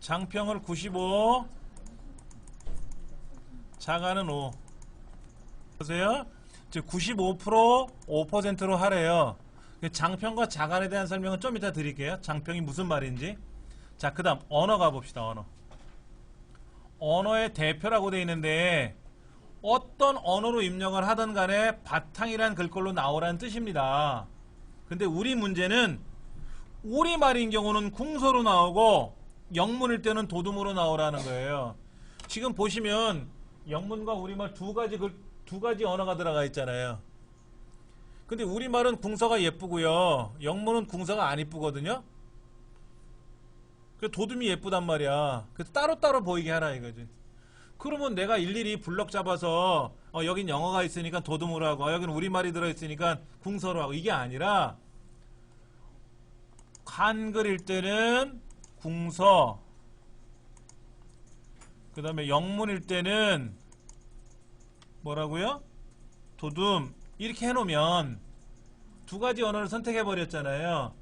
장평을 95, 자간은 5. 보세요. 즉 95% 5%로 하래요. 장평과 자간에 대한 설명은 좀 이따 드릴게요. 장평이 무슨 말인지. 자, 그 다음 언어 가봅시다. 언어의 대표라고 되어 있는데 어떤 언어로 입력을 하든 간에 바탕이란 글꼴로 나오라는 뜻입니다. 근데 우리 문제는 우리말인 경우는 궁서로 나오고 영문일 때는 도둠으로 나오라는 거예요. 지금 보시면 영문과 우리말 두 가지 언어가 들어가 있잖아요. 근데 우리말은 궁서가 예쁘고요. 영문은 궁서가 안 예쁘거든요. 그 도둠이 예쁘단 말이야. 그래서 따로따로 보이게 하라 이거지. 그러면 내가 일일이 블럭 잡아서 여긴 영어가 있으니까 도둠으로 하고 여기는 우리말이 들어있으니까 궁서로 하고 이게 아니라 한글일 때는 궁서, 그 다음에 영문일 때는 뭐라고요? 도둠. 이렇게 해놓으면 두 가지 언어를 선택해 버렸잖아요.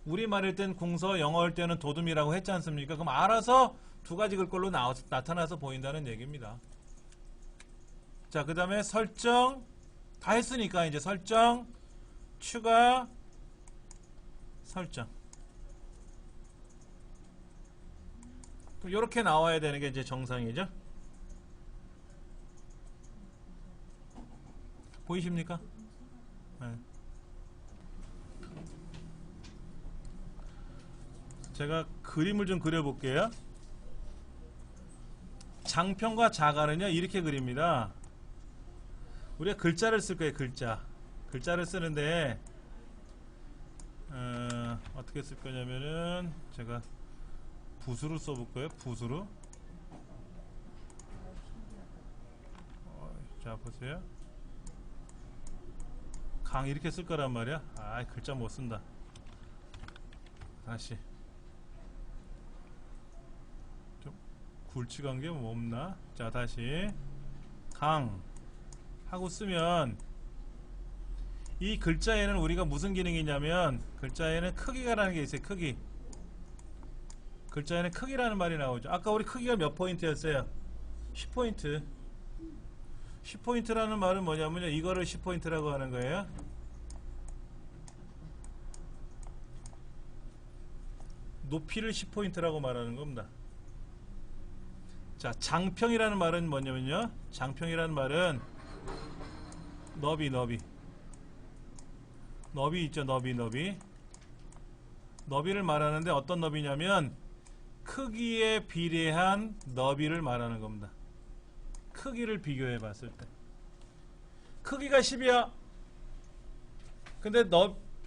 우리말일 땐 궁서, 영어일 때는 도둠이라고 했지 않습니까? 그럼 알아서 두 가지 글꼴로 나타나서 보인다는 얘기입니다. 자, 그 다음에 설정 다 했으니까 이제 설정, 추가, 설정. 이렇게 나와야 되는 게 이제 정상이죠. 보이십니까? 네. 제가 그림을 좀 그려볼게요. 장평과 자간은요 이렇게 그립니다. 우리가 글자를 쓸 거예요. 글자를 쓰는데 어떻게 쓸 거냐면은 제가 붓으로 써볼 거예요. 붓으로. 자, 보세요. 강 이렇게 쓸 거란 말이야. 아, 글자 못 쓴다. 다시. 좀 굵직한 게 뭐 없나? 자, 다시. 강 하고 쓰면 이 글자에는 우리가 무슨 기능이 있냐면 글자에는 크기가라는 게 있어요. 크기. 글자에는 크기라는 말이 나오죠. 아까 우리 크기가 몇 포인트였어요? 10포인트. 10포인트라는 말은 뭐냐면요. 이거를 10포인트라고 하는 거예요. 높이를 10포인트라고 말하는 겁니다. 자, 장평이라는 말은 뭐냐면요. 장평이라는 말은 너비 있죠. 너비를 말하는데 어떤 너비냐면 크기에 비례한 너비를 말하는 겁니다. 크기를 비교해 봤을 때 크기가 10이야. 근데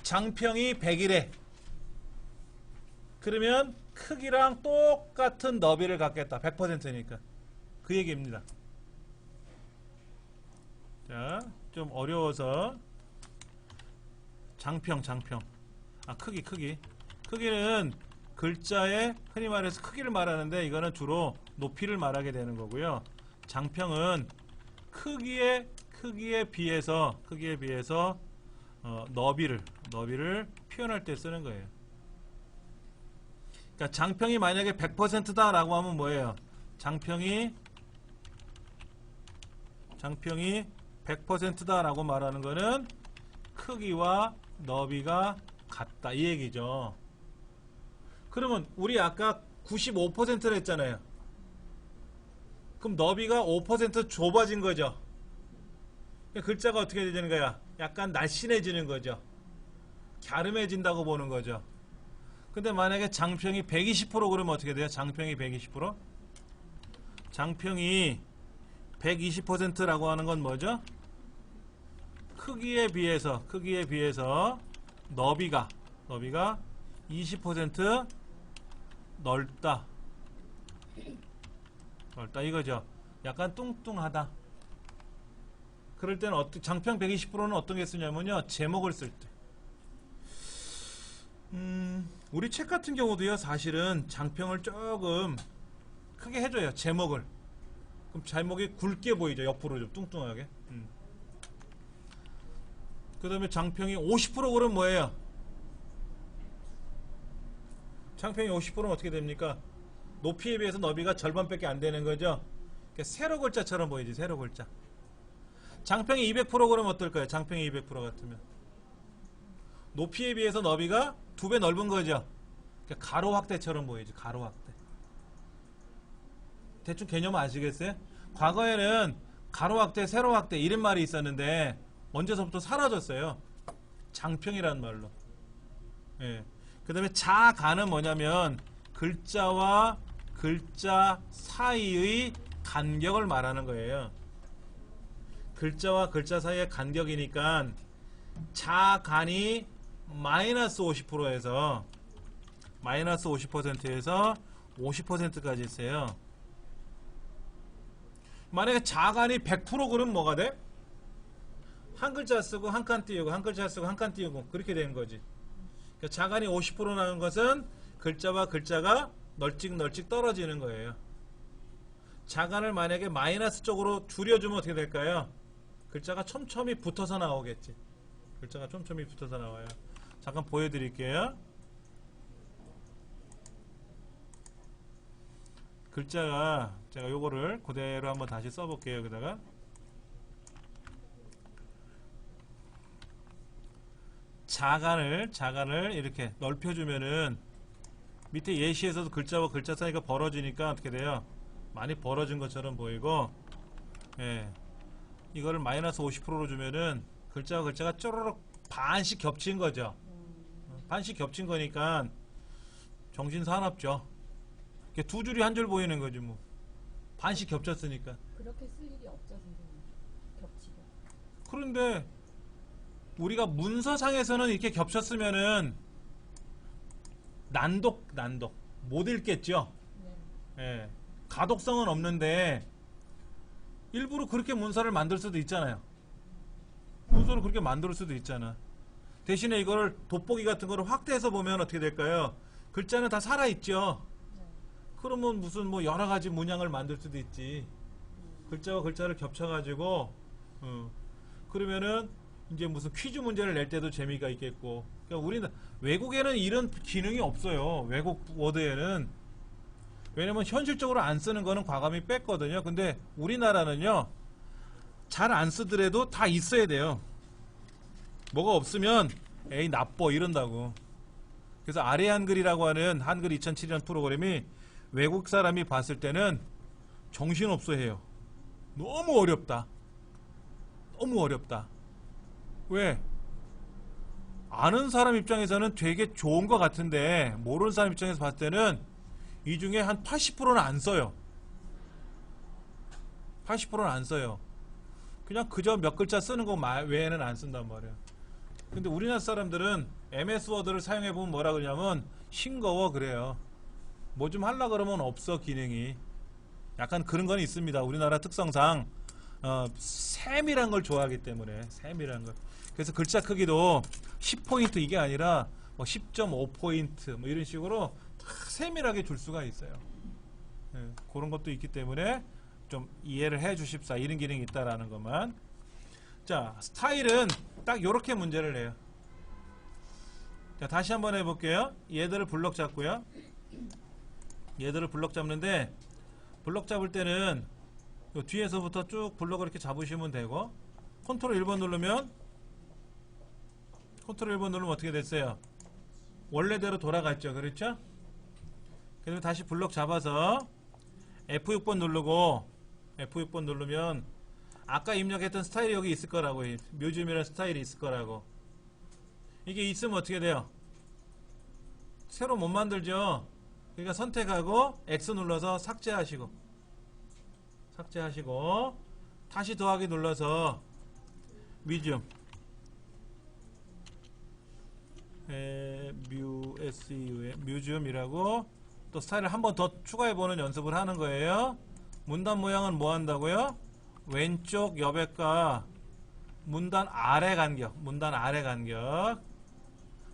장평이 100이래. 그러면 크기랑 똑같은 너비를 갖겠다. 100%니까. 그 얘기입니다. 자, 좀 어려워서 장평. 크기는 글자의 흔히 말해서 크기를 말하는데 이거는 주로 높이를 말하게 되는 거고요. 장평은 크기에 비해서 너비를 표현할 때 쓰는 거예요. 그러니까 장평이 만약에 100%다 라고 하면 뭐예요? 장평이 100%다 라고 말하는 거는 크기와 너비가 같다 이 얘기죠. 그러면 우리 아까 95%를 했잖아요. 그럼 너비가 5% 좁아진 거죠. 글자가 어떻게 되는 거야? 약간 날씬해지는 거죠. 갸름해진다고 보는 거죠. 근데 만약에 장평이 120% 그러면 어떻게 돼요? 장평이 120%? 장평이 120%라고 하는 건 뭐죠? 크기에 비해서 너비가 20% 넓다 이거죠. 약간 뚱뚱하다. 그럴 때는 장평 120%는 어떤 게 쓰냐면요, 제목을 쓸 때. 우리 책 같은 경우도요, 사실은 장평을 조금 크게 해줘요, 제목을. 그럼 제목이 굵게 보이죠, 옆으로 좀 뚱뚱하게. 그 다음에 장평이 50% 그러면 뭐예요? 장평이 50%는 어떻게 됩니까? 높이에 비해서 너비가 절반밖에 안 되는 거죠. 그러니까 세로 글자처럼 보이지, 세로 글자. 장평이 200% 그러면 어떨까요? 장평이 200% 같으면 높이에 비해서 너비가 2배 넓은 거죠. 그러니까 가로 확대처럼 보이지, 가로 확대. 대충 개념 아시겠어요? 과거에는 가로 확대, 세로 확대 이런 말이 있었는데 언제서부터 사라졌어요. 장평이라는 말로. 예. 그 다음에 자간은 뭐냐면 글자와 글자 사이의 간격을 말하는 거예요. 글자와 글자 사이의 간격이니까 자간이 마이너스 50%에서 50%까지 있어요. 만약에 자간이 100% 그러면 뭐가 돼? 한 글자 쓰고 한 칸 띄우고 한 글자 쓰고 한 칸 띄우고 그렇게 되는 거지. 그러니까 자간이 50% 나는 것은 글자와 글자가 널찍 떨어지는 거예요. 자간을 만약에 마이너스 쪽으로 줄여주면 어떻게 될까요? 글자가 촘촘히 붙어서 나오겠지. 글자가 촘촘히 붙어서 나와요. 잠깐 보여드릴게요. 글자가 제가 요거를 그대로 한번 다시 써볼게요. 여기다가 자간을 이렇게 넓혀주면은 밑에 예시에서도 글자와 글자 사이가 벌어지니까 어떻게 돼요? 많이 벌어진 것처럼 보이고, 예. 이거를 마이너스 50%로 주면은 글자와 글자가 쪼르륵 반씩 겹친 거죠. 반씩 겹친 거니까 정신사납죠. 두 줄이 한 줄 보이는 거지 뭐. 반씩 겹쳤으니까. 그렇게 쓸 일이 없죠, 선생님. 겹치고. 그런데 우리가 문서상에서는 이렇게 겹쳤으면은 난독 못 읽겠죠. 네. 예. 가독성은 없는데 일부러 그렇게 문서를 만들 수도 있잖아요. 문서를 그렇게 만들 수도 있잖아. 대신에 이거를 돋보기 같은 거를 확대해서 보면 어떻게 될까요? 글자는 다 살아있죠. 네. 그러면 무슨 뭐 여러 가지 문양을 만들 수도 있지. 글자와 글자를 겹쳐가지고, 그러면은 이제 무슨 퀴즈 문제를 낼 때도 재미가 있겠고. 그러니까 우리는 외국에는 이런 기능이 없어요. 외국 워드에는. 왜냐면 현실적으로 안 쓰는 거는 과감히 뺐거든요. 근데 우리나라는요, 잘 안 쓰더라도 다 있어야 돼요. 뭐가 없으면 에이 나빠 이런다고. 그래서 아래 한글이라고 하는 한글 2007이라는 프로그램이 외국 사람이 봤을 때는 정신없어 해요. 너무 어렵다. 왜? 아는 사람 입장에서는 되게 좋은 것 같은데 모르는 사람 입장에서 봤을 때는 이 중에 한 80%는 안 써요. 80%는 안 써요. 그냥 그저 몇 글자 쓰는 거 외에는 안 쓴단 말이야. 근데 우리나라 사람들은 MS 워드를 사용해보면 뭐라 그러냐면 싱거워 그래요. 뭐 좀 하려고 그러면 없어 기능이. 약간 그런 건 있습니다. 우리나라 특성상 세밀한 걸 좋아하기 때문에. 세밀한 걸. 그래서 글자 크기도 10포인트 이게 아니라 뭐 10.5포인트 뭐 이런 식으로 다 세밀하게 줄 수가 있어요. 예, 그런 것도 있기 때문에 좀 이해를 해 주십사. 이런 기능이 있다라는 것만. 자, 스타일은 딱 요렇게 문제를 내요. 자, 다시 한번 해볼게요. 얘들을 블럭 잡고요. 얘들을 블럭 잡는데 블럭 잡을 때는 요 뒤에서부터 쭉 블럭을 이렇게 잡으시면 되고, 컨트롤 1번 누르면 어떻게 됐어요? 원래대로 돌아갔죠. 그렇죠? 그리고 다시 블럭 잡아서 F6번 누르면 아까 입력했던 스타일이 여기 있을 거라고. 뮤즘이라는 스타일이 있을 거라고. 이게 있으면 어떻게 돼요? 새로 못 만들죠. 그러니까 선택하고 X 눌러서 삭제하시고 삭제하시고 다시 더하기 눌러서 medium 뮤지엄이라고 또 스타일을 한 번 더 추가해보는 연습을 하는 거예요. 문단 모양은 뭐 한다고요? 왼쪽 여백과 문단 아래 간격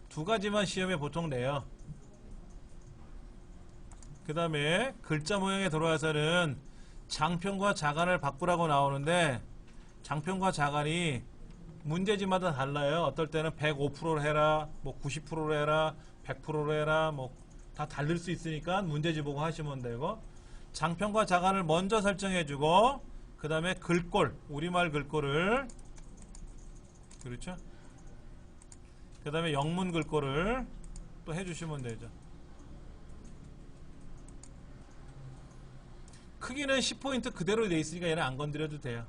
두 가지만 시험에 보통 내요. 그 다음에 글자 모양에 들어와서는 장편과 자간을 바꾸라고 나오는데 장편과 자간이 문제지마다 달라요. 어떨 때는 105%로 해라, 뭐 90%로 해라, 100%로 해라, 뭐 다 다를 수 있으니까 문제지 보고 하시면 되고, 장편과 자간을 먼저 설정해주고 그 다음에 글꼴, 우리말 글꼴을, 그렇죠? 그 다음에 영문 글꼴을 또 해주시면 되죠. 크기는 10포인트 그대로 돼 있으니까 얘는 안 건드려도 돼요.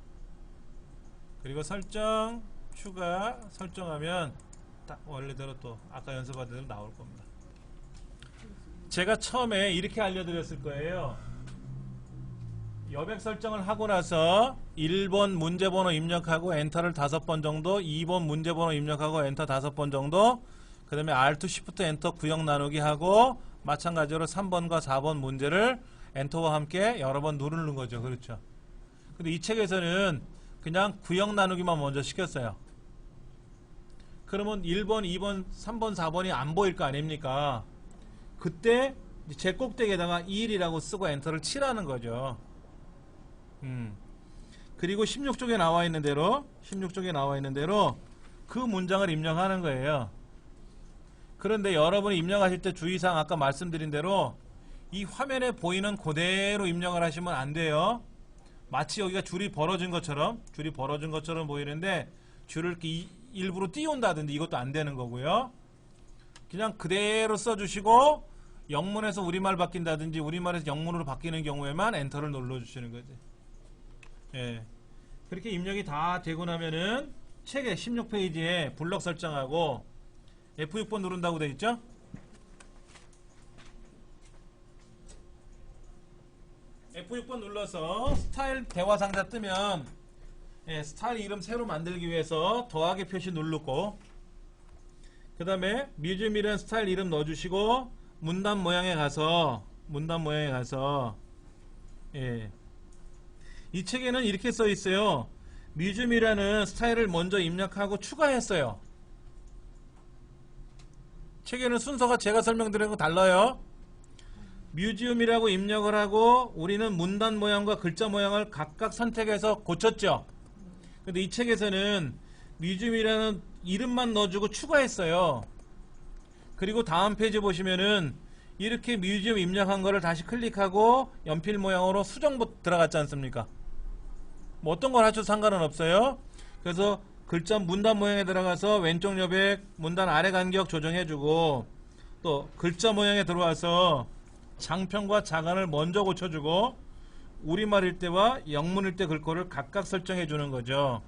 그리고 설정, 추가 설정하면 딱 원래대로 또 아까 연습한 대로 나올 겁니다. 제가 처음에 이렇게 알려드렸을 거예요. 여백 설정을 하고 나서 1번 문제번호 입력하고 엔터를 5번 정도, 2번 문제번호 입력하고 엔터 5번 정도, 그 다음에 Alt, Shift, 엔터 구역 나누기 하고 마찬가지로 3번과 4번 문제를 엔터와 함께 여러 번 누르는 거죠. 그렇죠. 근데 이 책에서는 그냥 구역 나누기만 먼저 시켰어요. 그러면 1번, 2번, 3번, 4번이 안 보일 거 아닙니까? 그때 제 꼭대기에다가 1이라고 쓰고 엔터를 치라는 거죠. 그리고 16쪽에 나와 있는 대로 그 문장을 입력하는 거예요. 그런데 여러분이 입력하실 때 주의사항 아까 말씀드린 대로 이 화면에 보이는 그대로 입력을 하시면 안 돼요. 마치 여기가 줄이 벌어진 것처럼 보이는데 줄을 이렇게 일부러 띄운다든지 이것도 안 되는 거고요. 그냥 그대로 써주시고 영문에서 우리말 바뀐다든지 우리말에서 영문으로 바뀌는 경우에만 엔터를 눌러주시는 거지. 예. 그렇게 입력이 다 되고 나면은 책의 16페이지에 블럭 설정하고 F6번 누른다고 되어 있죠? F6번 눌러서 스타일 대화 상자 뜨면 스타일 이름 새로 만들기 위해서 더하기 표시 누르고 그 다음에 뮤지엄이라는 스타일 이름 넣어주시고 문단 모양에 가서 이 책에는 이렇게 써 있어요. 뮤지엄이라는 스타일을 먼저 입력하고 추가했어요. 책에는 순서가 제가 설명드린 거 달라요. 뮤지엄이라고 입력을 하고 우리는 문단 모양과 글자 모양을 각각 선택해서 고쳤죠. 근데 이 책에서는 뮤지엄이라는 이름만 넣어주고 추가했어요. 그리고 다음 페이지 보시면은 이렇게 뮤지엄 입력한 거를 다시 클릭하고 연필 모양으로 수정 들어갔지 않습니까? 뭐 어떤 걸 하셔도 상관은 없어요. 그래서 글자 문단 모양에 들어가서 왼쪽 여백 문단 아래 간격 조정해주고 또 글자 모양에 들어와서 장편과 자간을 먼저 고쳐주고 우리말일 때와 영문일 때 글꼴을 각각 설정해 주는 거죠.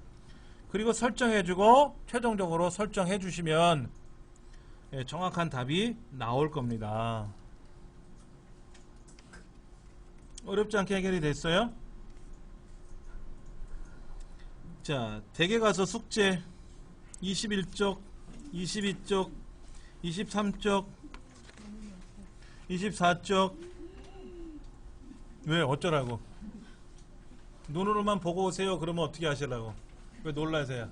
그리고 설정해주고 최종적으로 설정해 주시면 정확한 답이 나올 겁니다. 어렵지 않게 해결이 됐어요? 자, 댁에 가서 숙제 21쪽, 22쪽, 23쪽, 24쪽. 왜 어쩌라고? 눈으로만 보고 오세요. 그러면 어떻게 하시려고? 왜 놀라세요?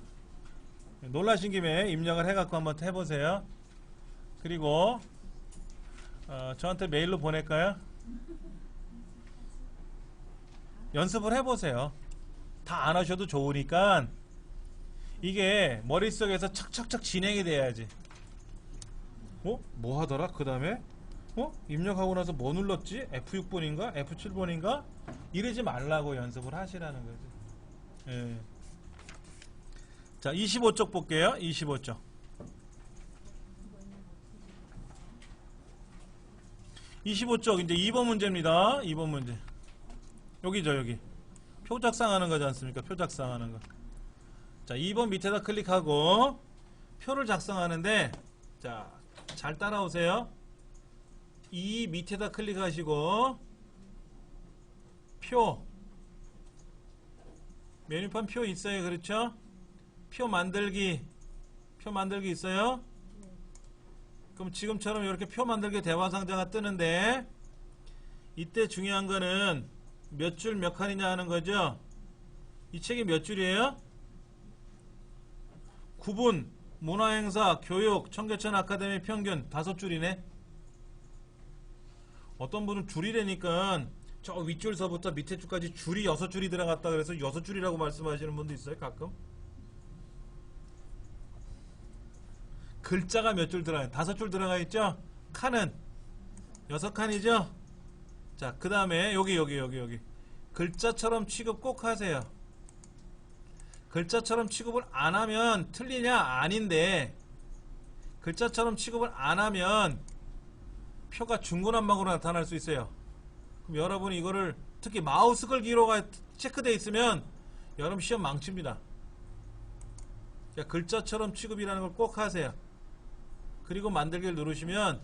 놀라신 김에 입력을 해갖고 한번 해보세요. 그리고 저한테 메일로 보낼까요? 연습을 해보세요. 다 안 하셔도 좋으니까 이게 머릿속에서 척척척 진행이 돼야지. 뭐 하더라? 그 다음에 입력하고 나서 뭐 눌렀지? F6번인가? F7번인가? 이러지 말라고 연습을 하시라는 거지. 예. 자, 25쪽 볼게요. 25쪽. 25쪽 이제 2번 문제입니다. 2번 문제. 여기죠, 여기. 표 작성하는 거지 않습니까? 표 작성하는 거. 자, 2번 밑에다 클릭하고 표를 작성하는데, 자, 잘 따라오세요. 이 밑에다 클릭하시고 표 메뉴판 표 있어요. 그렇죠? 표 만들기 있어요? 그럼 지금처럼 이렇게 표 만들기 대화 상자가 뜨는데, 이때 중요한 거는 몇 줄 몇 칸이냐 하는 거죠. 이 책이 몇 줄이에요? 구분, 문화행사, 교육, 청계천 아카데미 평균 5줄이네. 어떤 분은 줄이라니까 저 윗줄서부터 밑에 줄까지 줄이 6줄이 들어갔다 그래서 6줄이라고 말씀하시는 분도 있어요. 가끔. 글자가 몇 줄 들어가요? 5줄 들어가 있죠? 칸은 6칸이죠? 자, 그 다음에 여기 글자처럼 취급 꼭 하세요. 글자처럼 취급을 안 하면 틀리냐? 아닌데, 글자처럼 취급을 안 하면 표가 중구난방으로 나타날 수 있어요. 그럼 여러분이 이거를 특히 마우스 걸기로가 체크되어 있으면 여러분 시험 망칩니다. 자, 글자처럼 취급이라는 걸 꼭 하세요. 그리고 만들기를 누르시면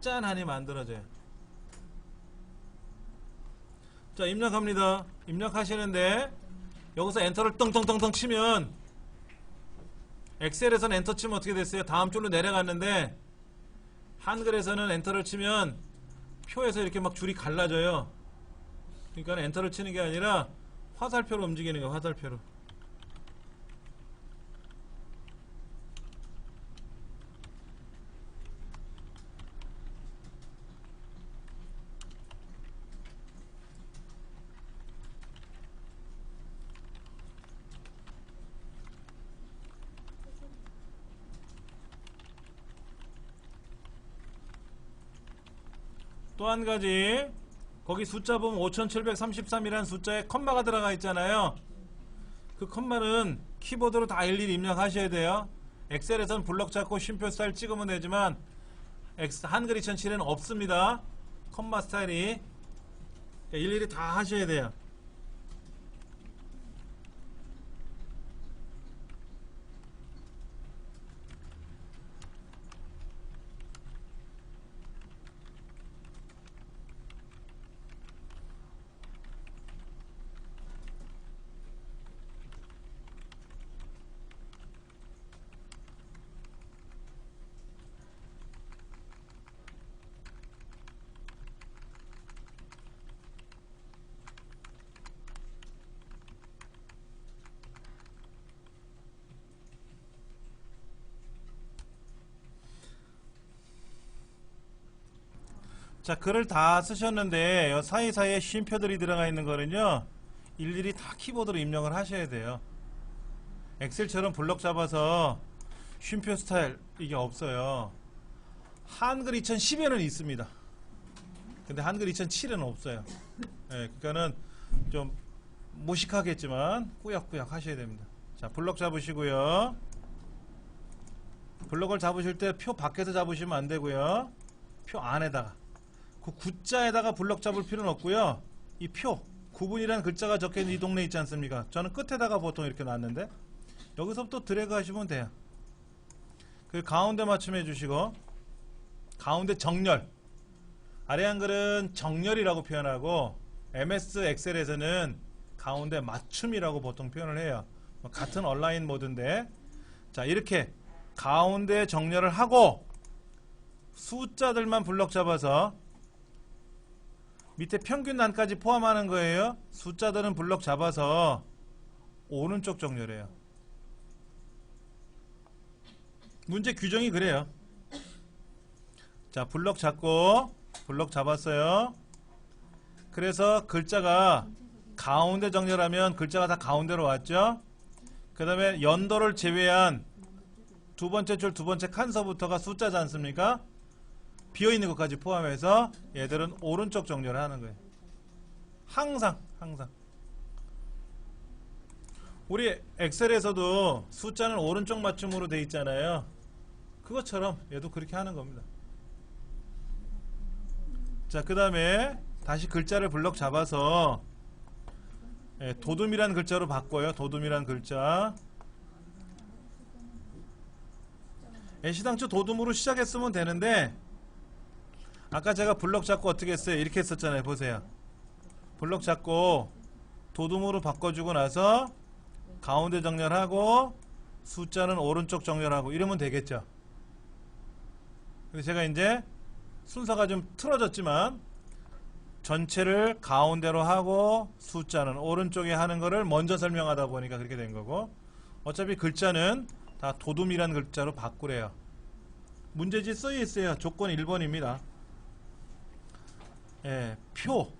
짠 하니 만들어져요. 자, 입력합니다. 입력하시는데 여기서 엔터를 떵떵떵떵 치면, 엑셀에서는 엔터 치면 어떻게 됐어요? 다음 줄로 내려갔는데 한글에서는 엔터를 치면 표에서 이렇게 막 줄이 갈라져요. 그러니까 엔터를 치는 게 아니라 화살표로 움직이는 거예요. 화살표로. 또 한 가지, 거기 숫자 보면 5733이라는 숫자에 컴마가 들어가 있잖아요. 그 컴마는 키보드로 다 일일이 입력하셔야 돼요. 엑셀에서는 블럭 잡고 쉼표 스타일 찍으면 되지만 한글 2007에는 없습니다. 컴마 스타일이. 일일이 다 하셔야 돼요. 자, 글을 다 쓰셨는데 요 사이사이에 쉼표들이 들어가 있는 거는요, 일일이 다 키보드로 입력을 하셔야 돼요. 엑셀처럼 블럭 잡아서 쉼표 스타일 이게 없어요. 한글 2010에는 있습니다. 근데 한글 2007에는 없어요. 네, 그러니까는 좀 무식하겠지만 꾸역꾸역 하셔야 됩니다. 자, 블럭 잡으시고요. 블럭을 잡으실 때 표 밖에서 잡으시면 안 되고요. 표 안에다가, 그 구자에다가 블럭 잡을 필요는 없고요. 이 표, 구분이라는 글자가 적혀있는 이 동네 있지 않습니까? 저는 끝에다가 보통 이렇게 놨는데, 여기서부터 드래그 하시면 돼요. 그 가운데 맞춤해 주시고, 가운데 정렬, 아래 한글은 정렬이라고 표현하고 MS 엑셀에서는 가운데 맞춤이라고 보통 표현을 해요. 같은 온라인 모드인데, 자, 이렇게 가운데 정렬을 하고 숫자들만 블럭 잡아서 밑에 평균란까지 포함하는 거예요. 숫자들은 블럭 잡아서 오른쪽 정렬해요. 문제 규정이 그래요. 자, 블럭 잡고 블럭 잡았어요. 그래서 글자가 가운데 정렬하면 글자가 다 가운데로 왔죠. 그 다음에 연도를 제외한 두 번째 줄 두 번째 칸서부터가 숫자지 않습니까? 비어있는 것까지 포함해서 얘들은 오른쪽 정렬을 하는 거예요. 항상 우리 엑셀에서도 숫자는 오른쪽 맞춤으로 돼 있잖아요. 그것처럼 얘도 그렇게 하는 겁니다. 자, 그 다음에 다시 글자를 블럭 잡아서 도둠이라는 글자로 바꿔요. 도둠이라는 글자. 애시당초 도둠으로 시작했으면 되는데, 아까 제가 블럭 잡고 어떻게 했어요? 이렇게 했었잖아요. 보세요. 블럭 잡고 도둠으로 바꿔주고 나서 가운데 정렬하고 숫자는 오른쪽 정렬하고 이러면 되겠죠. 그래서 제가 이제 순서가 좀 틀어졌지만 전체를 가운데로 하고 숫자는 오른쪽에 하는 거를 먼저 설명하다 보니까 그렇게 된 거고, 어차피 글자는 다 도둠이란 글자로 바꾸래요. 문제지 써져 있어요. 조건 1번입니다. 예, 표.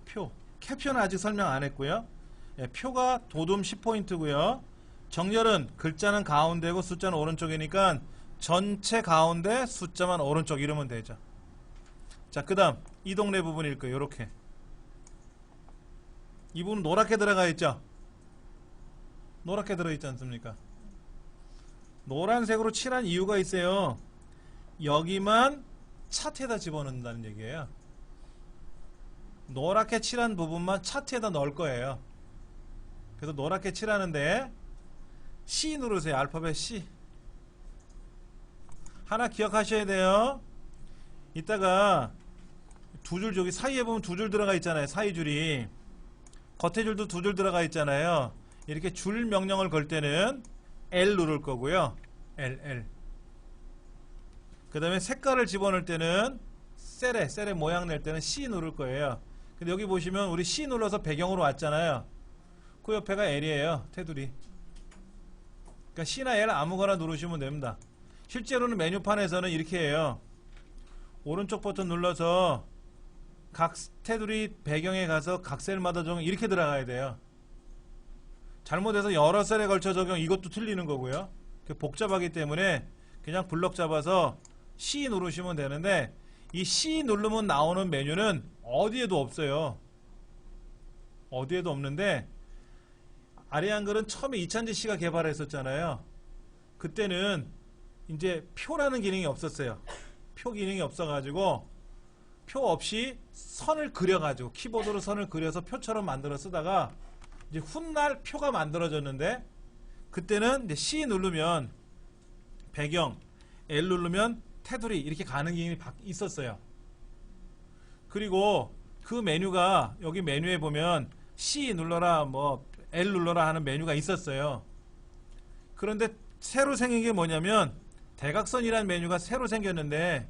캡션은 아직 설명 안 했고요. 예, 표가 도둠 10포인트고요. 정렬은 글자는 가운데고 숫자는 오른쪽이니까 전체 가운데 숫자만 오른쪽 이러면 되죠. 자, 그 다음 이 동네 부분일 거예요. 요렇게 이 부분 노랗게 들어가 있죠. 노랗게 들어있지 않습니까? 노란색으로 칠한 이유가 있어요. 여기만 차트에다 집어넣는다는 얘기예요. 노랗게 칠한 부분만 차트에다 넣을 거예요. 그래서 노랗게 칠하는데 C 누르세요. 알파벳 C. 하나 기억하셔야 돼요. 이따가 두 줄, 저기 사이에 보면 두 줄 들어가 있잖아요. 사이 줄이. 겉에 줄도 두 줄 들어가 있잖아요. 이렇게 줄 명령을 걸 때는 L 누를 거고요. L. 그 다음에 색깔을 집어넣을 때는 셀의 모양 낼 때는 C 누를 거예요. 근데 여기 보시면 우리 C 눌러서 배경으로 왔잖아요. 그 옆에가 L이에요. 테두리. 그러니까 C나 L 아무거나 누르시면 됩니다. 실제로는 메뉴판에서는 이렇게 해요. 오른쪽 버튼 눌러서 각 테두리 배경에 가서 각 셀마다 적용 이렇게 들어가야 돼요. 잘못해서 여러 셀에 걸쳐 적용 이것도 틀리는 거고요. 복잡하기 때문에 그냥 블럭 잡아서 C 누르시면 되는데, 이 C 누르면 나오는 메뉴는 어디에도 없어요. 어디에도 없는데, 아래 한글은 처음에 이찬재 씨가 개발했었잖아요. 그때는 이제 표라는 기능이 없었어요. 표 기능이 없어가지고 표 없이 선을 그려가지고 키보드로 선을 그려서 표처럼 만들어 쓰다가 이제 훗날 표가 만들어졌는데, 그때는 이제 C 누르면 배경, L 누르면 테두리 이렇게 가는 기능이 있었어요. 그리고 그 메뉴가 여기 메뉴에 보면 C 눌러라 뭐 L 눌러라 하는 메뉴가 있었어요. 그런데 새로 생긴 게 뭐냐면 대각선이라는 메뉴가 새로 생겼는데,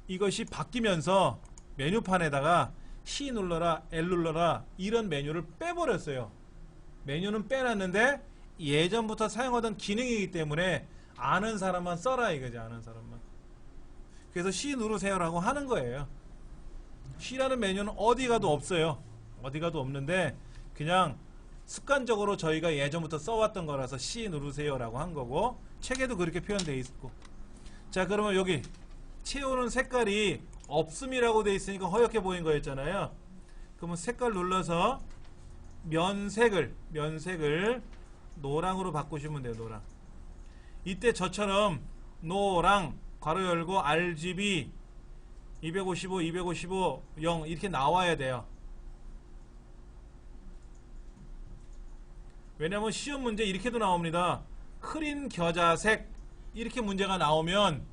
이것이 바뀌면서 메뉴판에다가 C 눌러라 L 눌러라 이런 메뉴를 빼버렸어요. 메뉴는 빼놨는데 예전부터 사용하던 기능이기 때문에 아는 사람만 써라 이거지. 아는 사람만. 그래서 C 누르세요 라고 하는 거예요. C라는 메뉴는 어디 가도 없어요. 어디 가도 없는데 그냥 습관적으로 저희가 예전부터 써왔던 거라서 C 누르세요 라고 한 거고, 책에도 그렇게 표현되어 있고. 자, 그러면 여기 채우는 색깔이 없음이라고 되어 있으니까 허옇게 보인 거였잖아요. 그러면 색깔 눌러서 면색을 노랑으로 바꾸시면 돼요. 노랑. 이때 저처럼 노랑 괄호 열고 RGB 255 0 이렇게 나와야 돼요. 왜냐면 시험 문제 이렇게도 나옵니다. 흐린 겨자색 이렇게 문제가 나오면,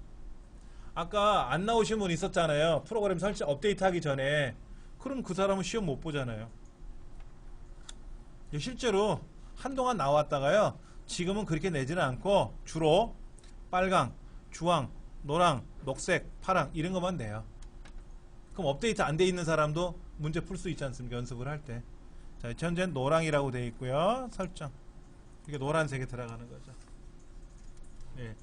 아까 안 나오신 분 있었잖아요. 프로그램 설치 업데이트 하기 전에. 그럼 그 사람은 시험 못 보잖아요. 실제로 한동안 나왔다가요, 지금은 그렇게 내지는 않고 주로 빨강, 주황, 노랑, 녹색, 파랑 이런 것만 돼요. 그럼 업데이트 안 돼 있는 사람도 문제 풀 수 있지 않습니까? 연습을 할 때. 자, 현재는 노랑이라고 되어 있고요. 설정. 이게 노란색에 들어가는 거죠. 예.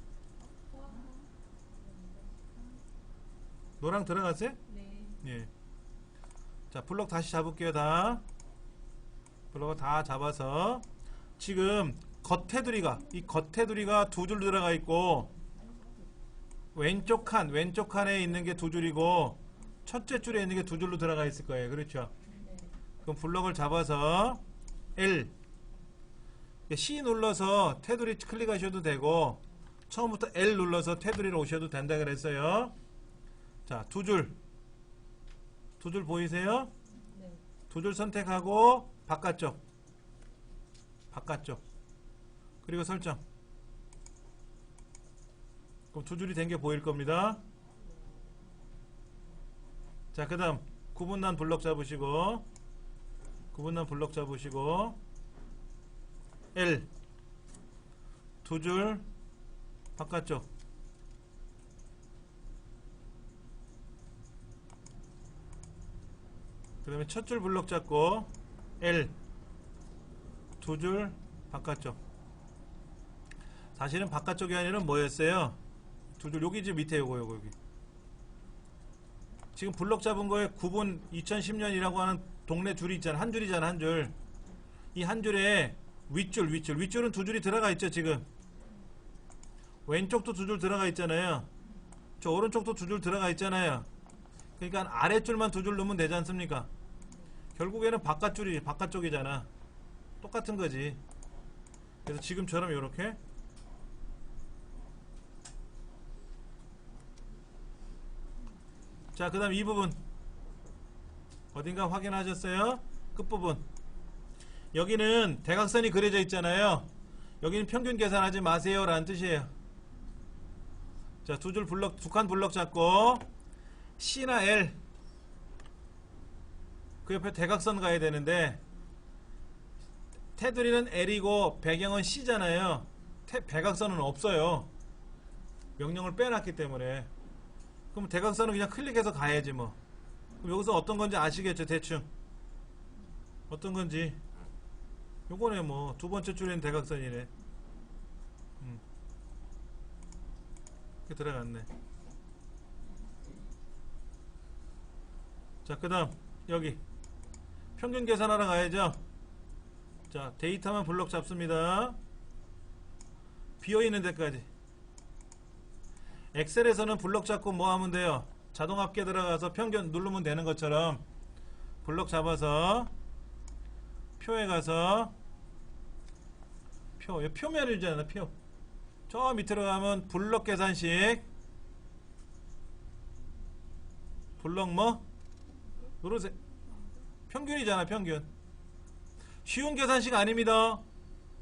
노랑 들어갔어요? 네. 예. 자, 블록 다시 잡을게요. 다. 블록을 다 잡아서 지금 이 겉테두리가 두 줄 들어가 있고, 왼쪽 칸에 있는 게 두 줄이고 첫째 줄에 있는 게 두 줄로 들어가 있을 거예요. 그렇죠? 네. 그럼 블록을 잡아서 L C 눌러서 테두리 클릭하셔도 되고, 처음부터 L 눌러서 테두리로 오셔도 된다 그랬어요. 자, 두 줄 보이세요? 네. 두 줄 선택하고 바깥쪽 그리고 설정. 그럼 두 줄이 된 게 보일 겁니다. 자, 그 다음 구분단 블록 잡으시고 L 두 줄 바깥쪽. 그 다음에 첫 줄 블럭 잡고 L 두 줄 바깥쪽. 사실은 바깥쪽이 아니라 뭐였어요? 두 줄 여기 지금 밑에 요거 여기 지금 블럭 잡은 거에 9분 2010년이라고 하는 동네 줄이 있잖아. 한 줄이잖아. 한 줄. 이 한 줄에 윗줄은 두 줄이 들어가 있죠. 지금 왼쪽도 두 줄 들어가 있잖아요. 저 오른쪽도 두 줄 들어가 있잖아요. 그러니까 아랫줄만 두 줄 넣으면 되지 않습니까? 결국에는 바깥줄이 바깥쪽이잖아. 똑같은 거지. 그래서 지금처럼 요렇게 자, 그 다음 이 부분 어딘가 확인하셨어요? 끝부분 여기는 대각선이 그려져 있잖아요. 여기는 평균 계산하지 마세요 라는 뜻이에요. 자, 두 줄 블럭, 두 칸 블럭 잡고 C나 L 그 옆에 대각선 가야 되는데 테두리는 L이고 배경은 C잖아요. 대각선은 없어요. 명령을 빼놨기 때문에. 그럼 대각선은 그냥 클릭해서 가야지 뭐. 그럼 여기서 어떤 건지 아시겠죠? 대충 어떤 건지. 요거네 뭐. 두 번째 줄에는 대각선이네. 이렇게 들어갔네. 자, 그 다음 여기 평균 계산하러 가야죠. 자, 데이터만 블럭 잡습니다. 비어있는 데까지. 엑셀에서는 블럭 잡고 뭐 하면 돼요? 자동 합계 들어가서 평균 누르면 되는 것처럼 블럭 잡아서 표에 가서 표, 표면이잖아. 표. 저 밑으로 가면 블럭 계산식 블럭 뭐? 누르세요. 평균이잖아. 평균. 쉬운 계산식 아닙니다.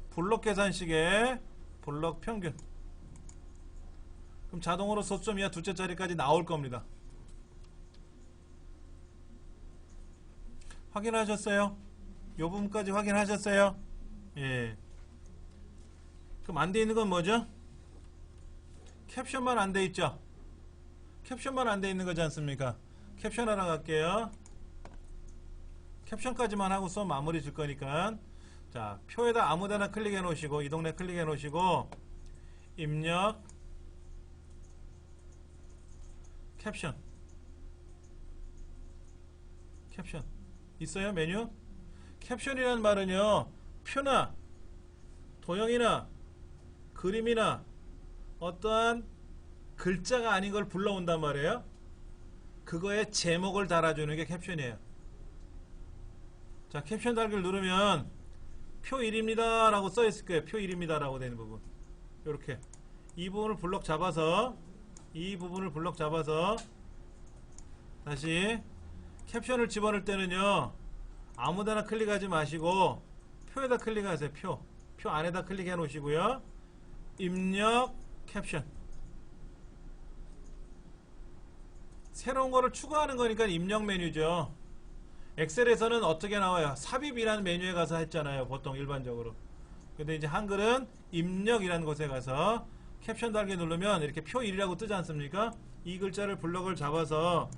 블럭 계산식에 블럭 평균. 그럼 자동으로 소점 이하 두째 자리까지 나올 겁니다. 확인하셨어요? 요 부분까지 확인하셨어요? 예. 그럼 안 돼 있는 건 뭐죠? 캡션만 안 돼 있죠? 캡션만 안 돼 있는 거지 않습니까? 캡션 하러 갈게요. 캡션까지만 하고 수업 마무리 줄 거니까. 자, 표에다 아무데나 클릭해 놓으시고 이 동네 클릭해 놓으시고 입력 캡션 있어요? 메뉴? 캡션이라는 말은요, 표나 도형이나 그림이나 어떠한 글자가 아닌 걸 불러온단 말이에요. 그거에 제목을 달아주는 게 캡션이에요. 자, 캡션 달기를 누르면 표 1입니다 라고 써있을 거예요. 표 1입니다 라고 되는 부분. 요렇게 이 부분을 블럭 잡아서 다시 캡션을 집어넣을 때는요, 아무데나 클릭하지 마시고 표에다 클릭하세요. 표 안에다 클릭해 놓으시고요. 입력 캡션. 새로운 거를 추가하는 거니까 입력 메뉴죠. 엑셀에서는 어떻게 나와요? 삽입이라는 메뉴에 가서 했잖아요. 보통 일반적으로. 근데 이제 한글은 입력이라는 곳에 가서 캡션 달기 누르면 이렇게 표 1이라고 뜨지 않습니까? 이 글자를 블럭을 잡아서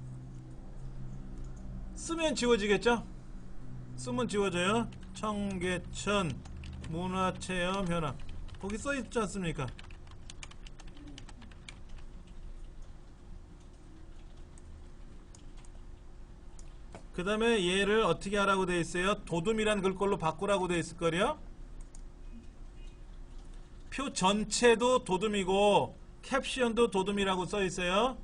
쓰면 지워지겠죠? 쓰면 지워져요. 청계천 문화체험 현황. 거기 써있지 않습니까? 그 다음에 얘를 어떻게 하라고 되어 있어요? 도둠이란 글꼴로 바꾸라고 되어 있을 거예요. 표 전체도 도둠이고 캡션도 도둠이라고 써 있어요.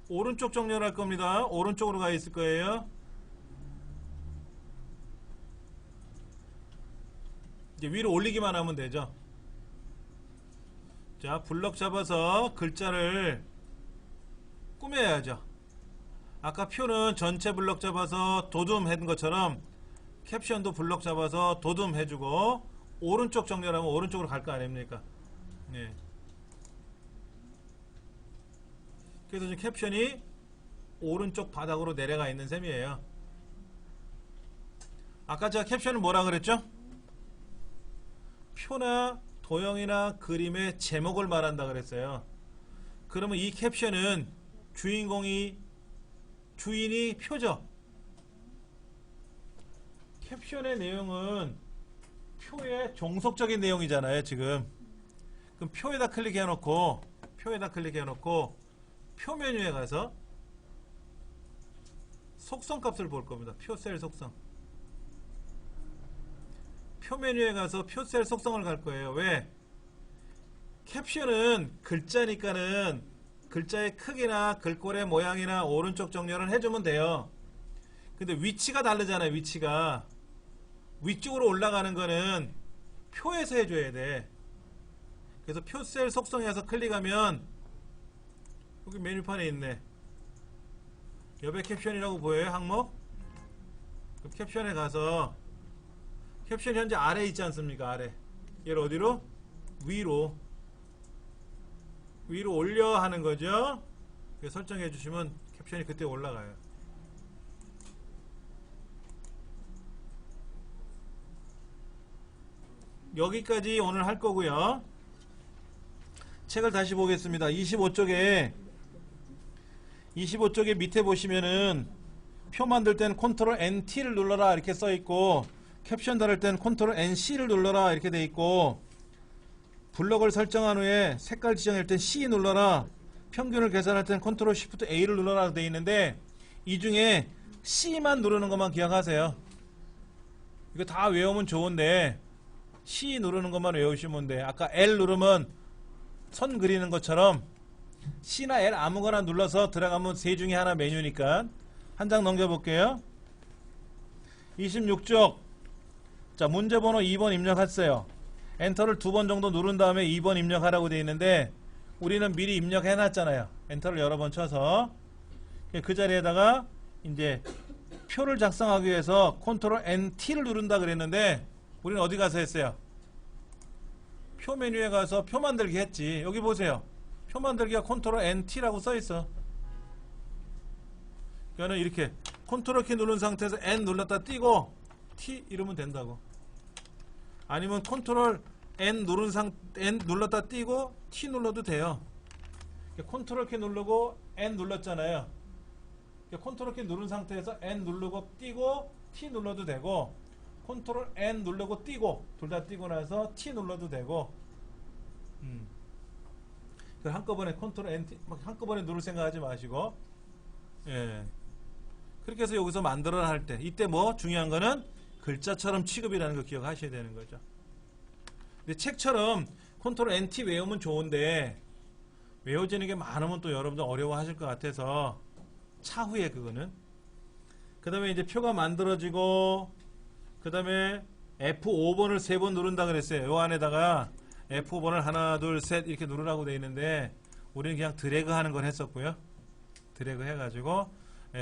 오른쪽 정렬할 겁니다. 오른쪽으로 가 있을 거예요. 이제 위로 올리기만 하면 되죠. 자, 블럭 잡아서 글자를 꾸며야죠. 아까 표는 전체 블럭 잡아서 도둠 해둔 것처럼 캡션도 블럭 잡아서 도둠 해주고 오른쪽 정렬하면 오른쪽으로 갈 거 아닙니까? 네. 그래서 지금 캡션이 오른쪽 바닥으로 내려가 있는 셈이에요. 아까 제가 캡션을 뭐라 그랬죠? 표나 도형이나 그림의 제목을 말한다 그랬어요. 그러면 이 캡션은 주인이 표죠. 캡션의 내용은 표의 종속적인 내용이잖아요, 지금. 그럼 표에다 클릭해 놓고 표 메뉴에 가서 속성 값을 볼 겁니다. 표셀 속성. 표 메뉴에 가서 표셀 속성을 갈 거예요. 왜? 캡션은 글자니까는 글자의 크기나 글꼴의 모양이나 오른쪽 정렬을 해주면 돼요. 근데 위치가 다르잖아요. 위치가 위쪽으로 올라가는 거는 표에서 해줘야 돼. 그래서 표셀 속성에서 클릭하면 여기 메뉴판에 있네. 옆에 캡션이라고 보여요? 항목? 그럼 캡션에 가서 캡션 현재 아래에 있지 않습니까? 아래. 얘를 어디로? 위로 올려 하는 거죠. 설정해 주시면 캡션이 그때 올라가요. 여기까지 오늘 할 거고요. 책을 다시 보겠습니다. 25쪽에 밑에 보시면은 표 만들 땐 컨트롤 NT를 눌러라 이렇게 써 있고, 캡션 달을 땐 컨트롤 NC를 눌러라 이렇게 돼 있고, 블럭을 설정한 후에 색깔 지정할 땐 C 눌러라, 평균을 계산할 땐 컨트롤 쉬프트 A를 눌러라 돼 있는데, 이 중에 C만 누르는 것만 기억하세요. 이거 다 외우면 좋은데 C 누르는 것만 외우시면 돼. 아까 L 누르면 선 그리는 것처럼 C나 L 아무거나 눌러서 들어가면 세 중에 하나 메뉴니까. 한 장 넘겨볼게요. 26쪽. 자, 문제번호 2번 입력했어요. 엔터를 2번 정도 누른 다음에 2번 입력하라고 되어 있는데, 우리는 미리 입력해 놨잖아요. 엔터를 여러 번 쳐서 그 자리에다가 이제 표를 작성하기 위해서 컨트롤 NT를 누른다 그랬는데, 우리는 어디 가서 했어요? 표 메뉴에 가서 표 만들기 했지. 여기 보세요. 표 만들기가 컨트롤 NT라고 써있어. 그러니까 이렇게 컨트롤 키 누른 상태에서 N 눌렀다 띄고 T 이러면 된다고. 아니면 컨트롤 N 눌렀다 띄고 T 눌러도 돼요. 컨트롤 키 누르고 N 눌렀잖아요. 컨트롤 키 누른 상태에서 N 누르고 띄고 T 눌러도 되고, 컨트롤 N 누르고 띄고 둘 다 띄고 나서 T 눌러도 되고. 한꺼번에 컨트롤 N 한꺼번에 누를 생각하지 마시고, 예. 그렇게 해서 여기서 만들어라 할 때, 이때 뭐 중요한 거는 글자처럼 취급이라는 거 기억하셔야 되는 거죠. 근데 책처럼 컨트롤 NT 외우면 좋은데 외워지는 게 많으면 또 여러분들 어려워하실 것 같아서 차후에 그거는. 그 다음에 이제 표가 만들어지고, 그 다음에 F5번을 3번 누른다 그랬어요. 요 안에다가 F5번을 하나 둘 셋 이렇게 누르라고 되어 있는데, 우리는 그냥 드래그 하는 걸 했었고요. 드래그 해가지고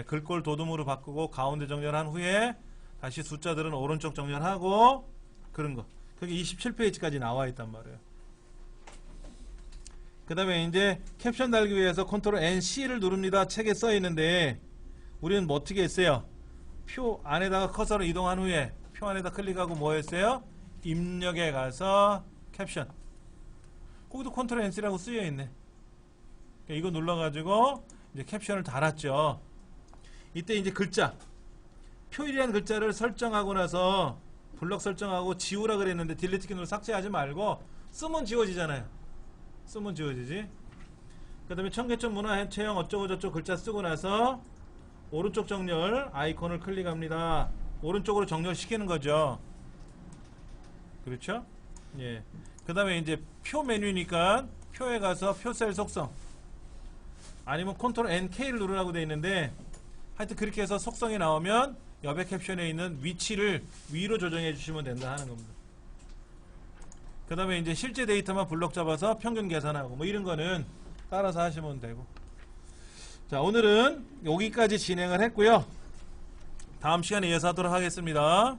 글꼴 도둠으로 바꾸고 가운데 정렬한 후에 다시 숫자들은 오른쪽 정렬하고, 그런 거. 그게 27페이지까지 나와 있단 말이에요. 그 다음에 이제 캡션 달기 위해서 컨트롤 NC를 누릅니다. 책에 써 있는데, 우리는 뭐 어떻게 했어요? 표 안에다가 커서를 이동한 후에 표 안에다 클릭하고 뭐 했어요? 입력에 가서 캡션. 거기도 컨트롤 NC라고 쓰여 있네. 이거 눌러가지고 이제 캡션을 달았죠. 이때 이제 글자, 표일이라는 글자를 설정하고 나서 블럭 설정하고 지우라 그랬는데, 딜리트 키 눌러 삭제하지 말고 쓰면 지워지잖아요. 쓰면 지워지지. 그 다음에 청계천 문화 체형 어쩌고 저쩌고 글자 쓰고 나서 오른쪽 정렬 아이콘을 클릭합니다. 오른쪽으로 정렬시키는 거죠. 그렇죠? 예. 그 다음에 이제 표 메뉴니까 표에 가서 표셀 속성, 아니면 컨트롤 NK를 누르라고 되어 있는데, 하여튼 그렇게 해서 속성이 나오면 옆에 캡션에 있는 위치를 위로 조정해 주시면 된다 하는 겁니다. 그 다음에 이제 실제 데이터만 블럭 잡아서 평균 계산하고 뭐 이런 거는 따라서 하시면 되고. 자, 오늘은 여기까지 진행을 했고요. 다음 시간에 이어서 하도록 하겠습니다.